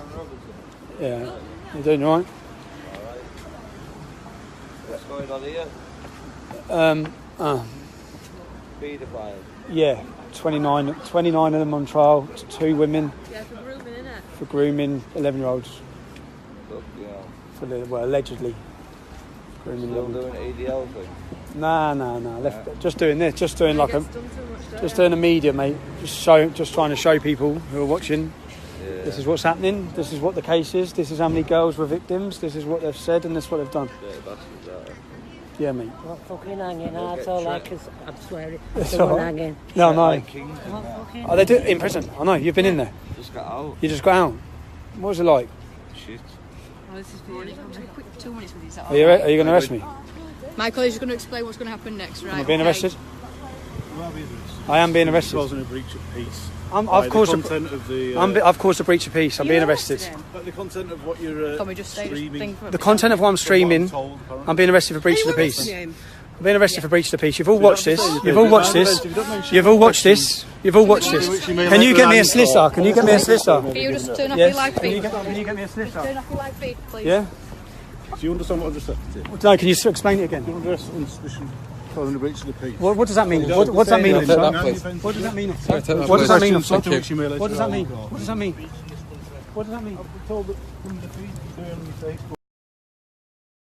Speaker 1: Yeah. You doing all right?
Speaker 9: What's going on here? Paedophile.
Speaker 1: Yeah, 29 of them on trial, 2 women.
Speaker 7: Yeah, for grooming, innit?
Speaker 1: For grooming 11-year-olds.
Speaker 9: Look, yeah.
Speaker 1: For the, well, allegedly. Grooming
Speaker 9: Still
Speaker 1: 11.
Speaker 9: doing ADL thing.
Speaker 1: Nah. Just doing this, just doing like
Speaker 7: Gets done too much,
Speaker 1: just doing a media, mate. Just trying to show people who are watching.
Speaker 9: Yeah.
Speaker 1: This is what's happening. This is what the case is. This is how many girls were victims. This is what they've said, and this is what they've done.
Speaker 9: Yeah, bastards are.
Speaker 1: Yeah, mate.
Speaker 10: Not fucking hanging, that's all I can... I'm swearing.
Speaker 1: It's
Speaker 10: The one
Speaker 1: all right.
Speaker 10: hanging.
Speaker 1: No.
Speaker 9: Like King.
Speaker 10: Not fucking...
Speaker 1: Oh, they do it in prison. I know. You've been in there.
Speaker 9: Just got out.
Speaker 1: You just got out. What was it like?
Speaker 9: Shit.
Speaker 11: Oh, this is really quick 2 minutes with these.
Speaker 1: Are you going to arrest me?
Speaker 11: Michael is going to explain what's going to happen next, right?
Speaker 1: Am I being arrested? I am being arrested.
Speaker 3: Causing a breach of peace.
Speaker 1: I've caused
Speaker 3: I've
Speaker 1: caused a breach of peace. I'm being arrested.
Speaker 3: But the content of what you're
Speaker 11: Can we just say
Speaker 3: streaming.
Speaker 1: The content of what I'm streaming, I'm being arrested for breach of the peace. I'm being arrested for breach of the peace. You've all watched this. You've all watched this. You've all watched this. You've all watched this. Can you get me a solicitor? Can you get me a solicitor?
Speaker 11: Can you just turn off
Speaker 1: Yes.
Speaker 11: your live feed?
Speaker 1: Can you get me a solicitor?
Speaker 11: Turn off your live feed, please.
Speaker 1: Yeah.
Speaker 5: Do you understand what I've just said to you?
Speaker 1: No, can you explain it again?
Speaker 5: You undress on suspicion causing a breach of the peace.
Speaker 1: What does that mean? What does that mean?
Speaker 3: Take that, please.
Speaker 1: What does that mean?
Speaker 3: What
Speaker 1: What does that mean?
Speaker 3: Thank you.
Speaker 1: What does that mean? What does that mean? What does that mean?
Speaker 5: I've been told that from the feed, Facebook.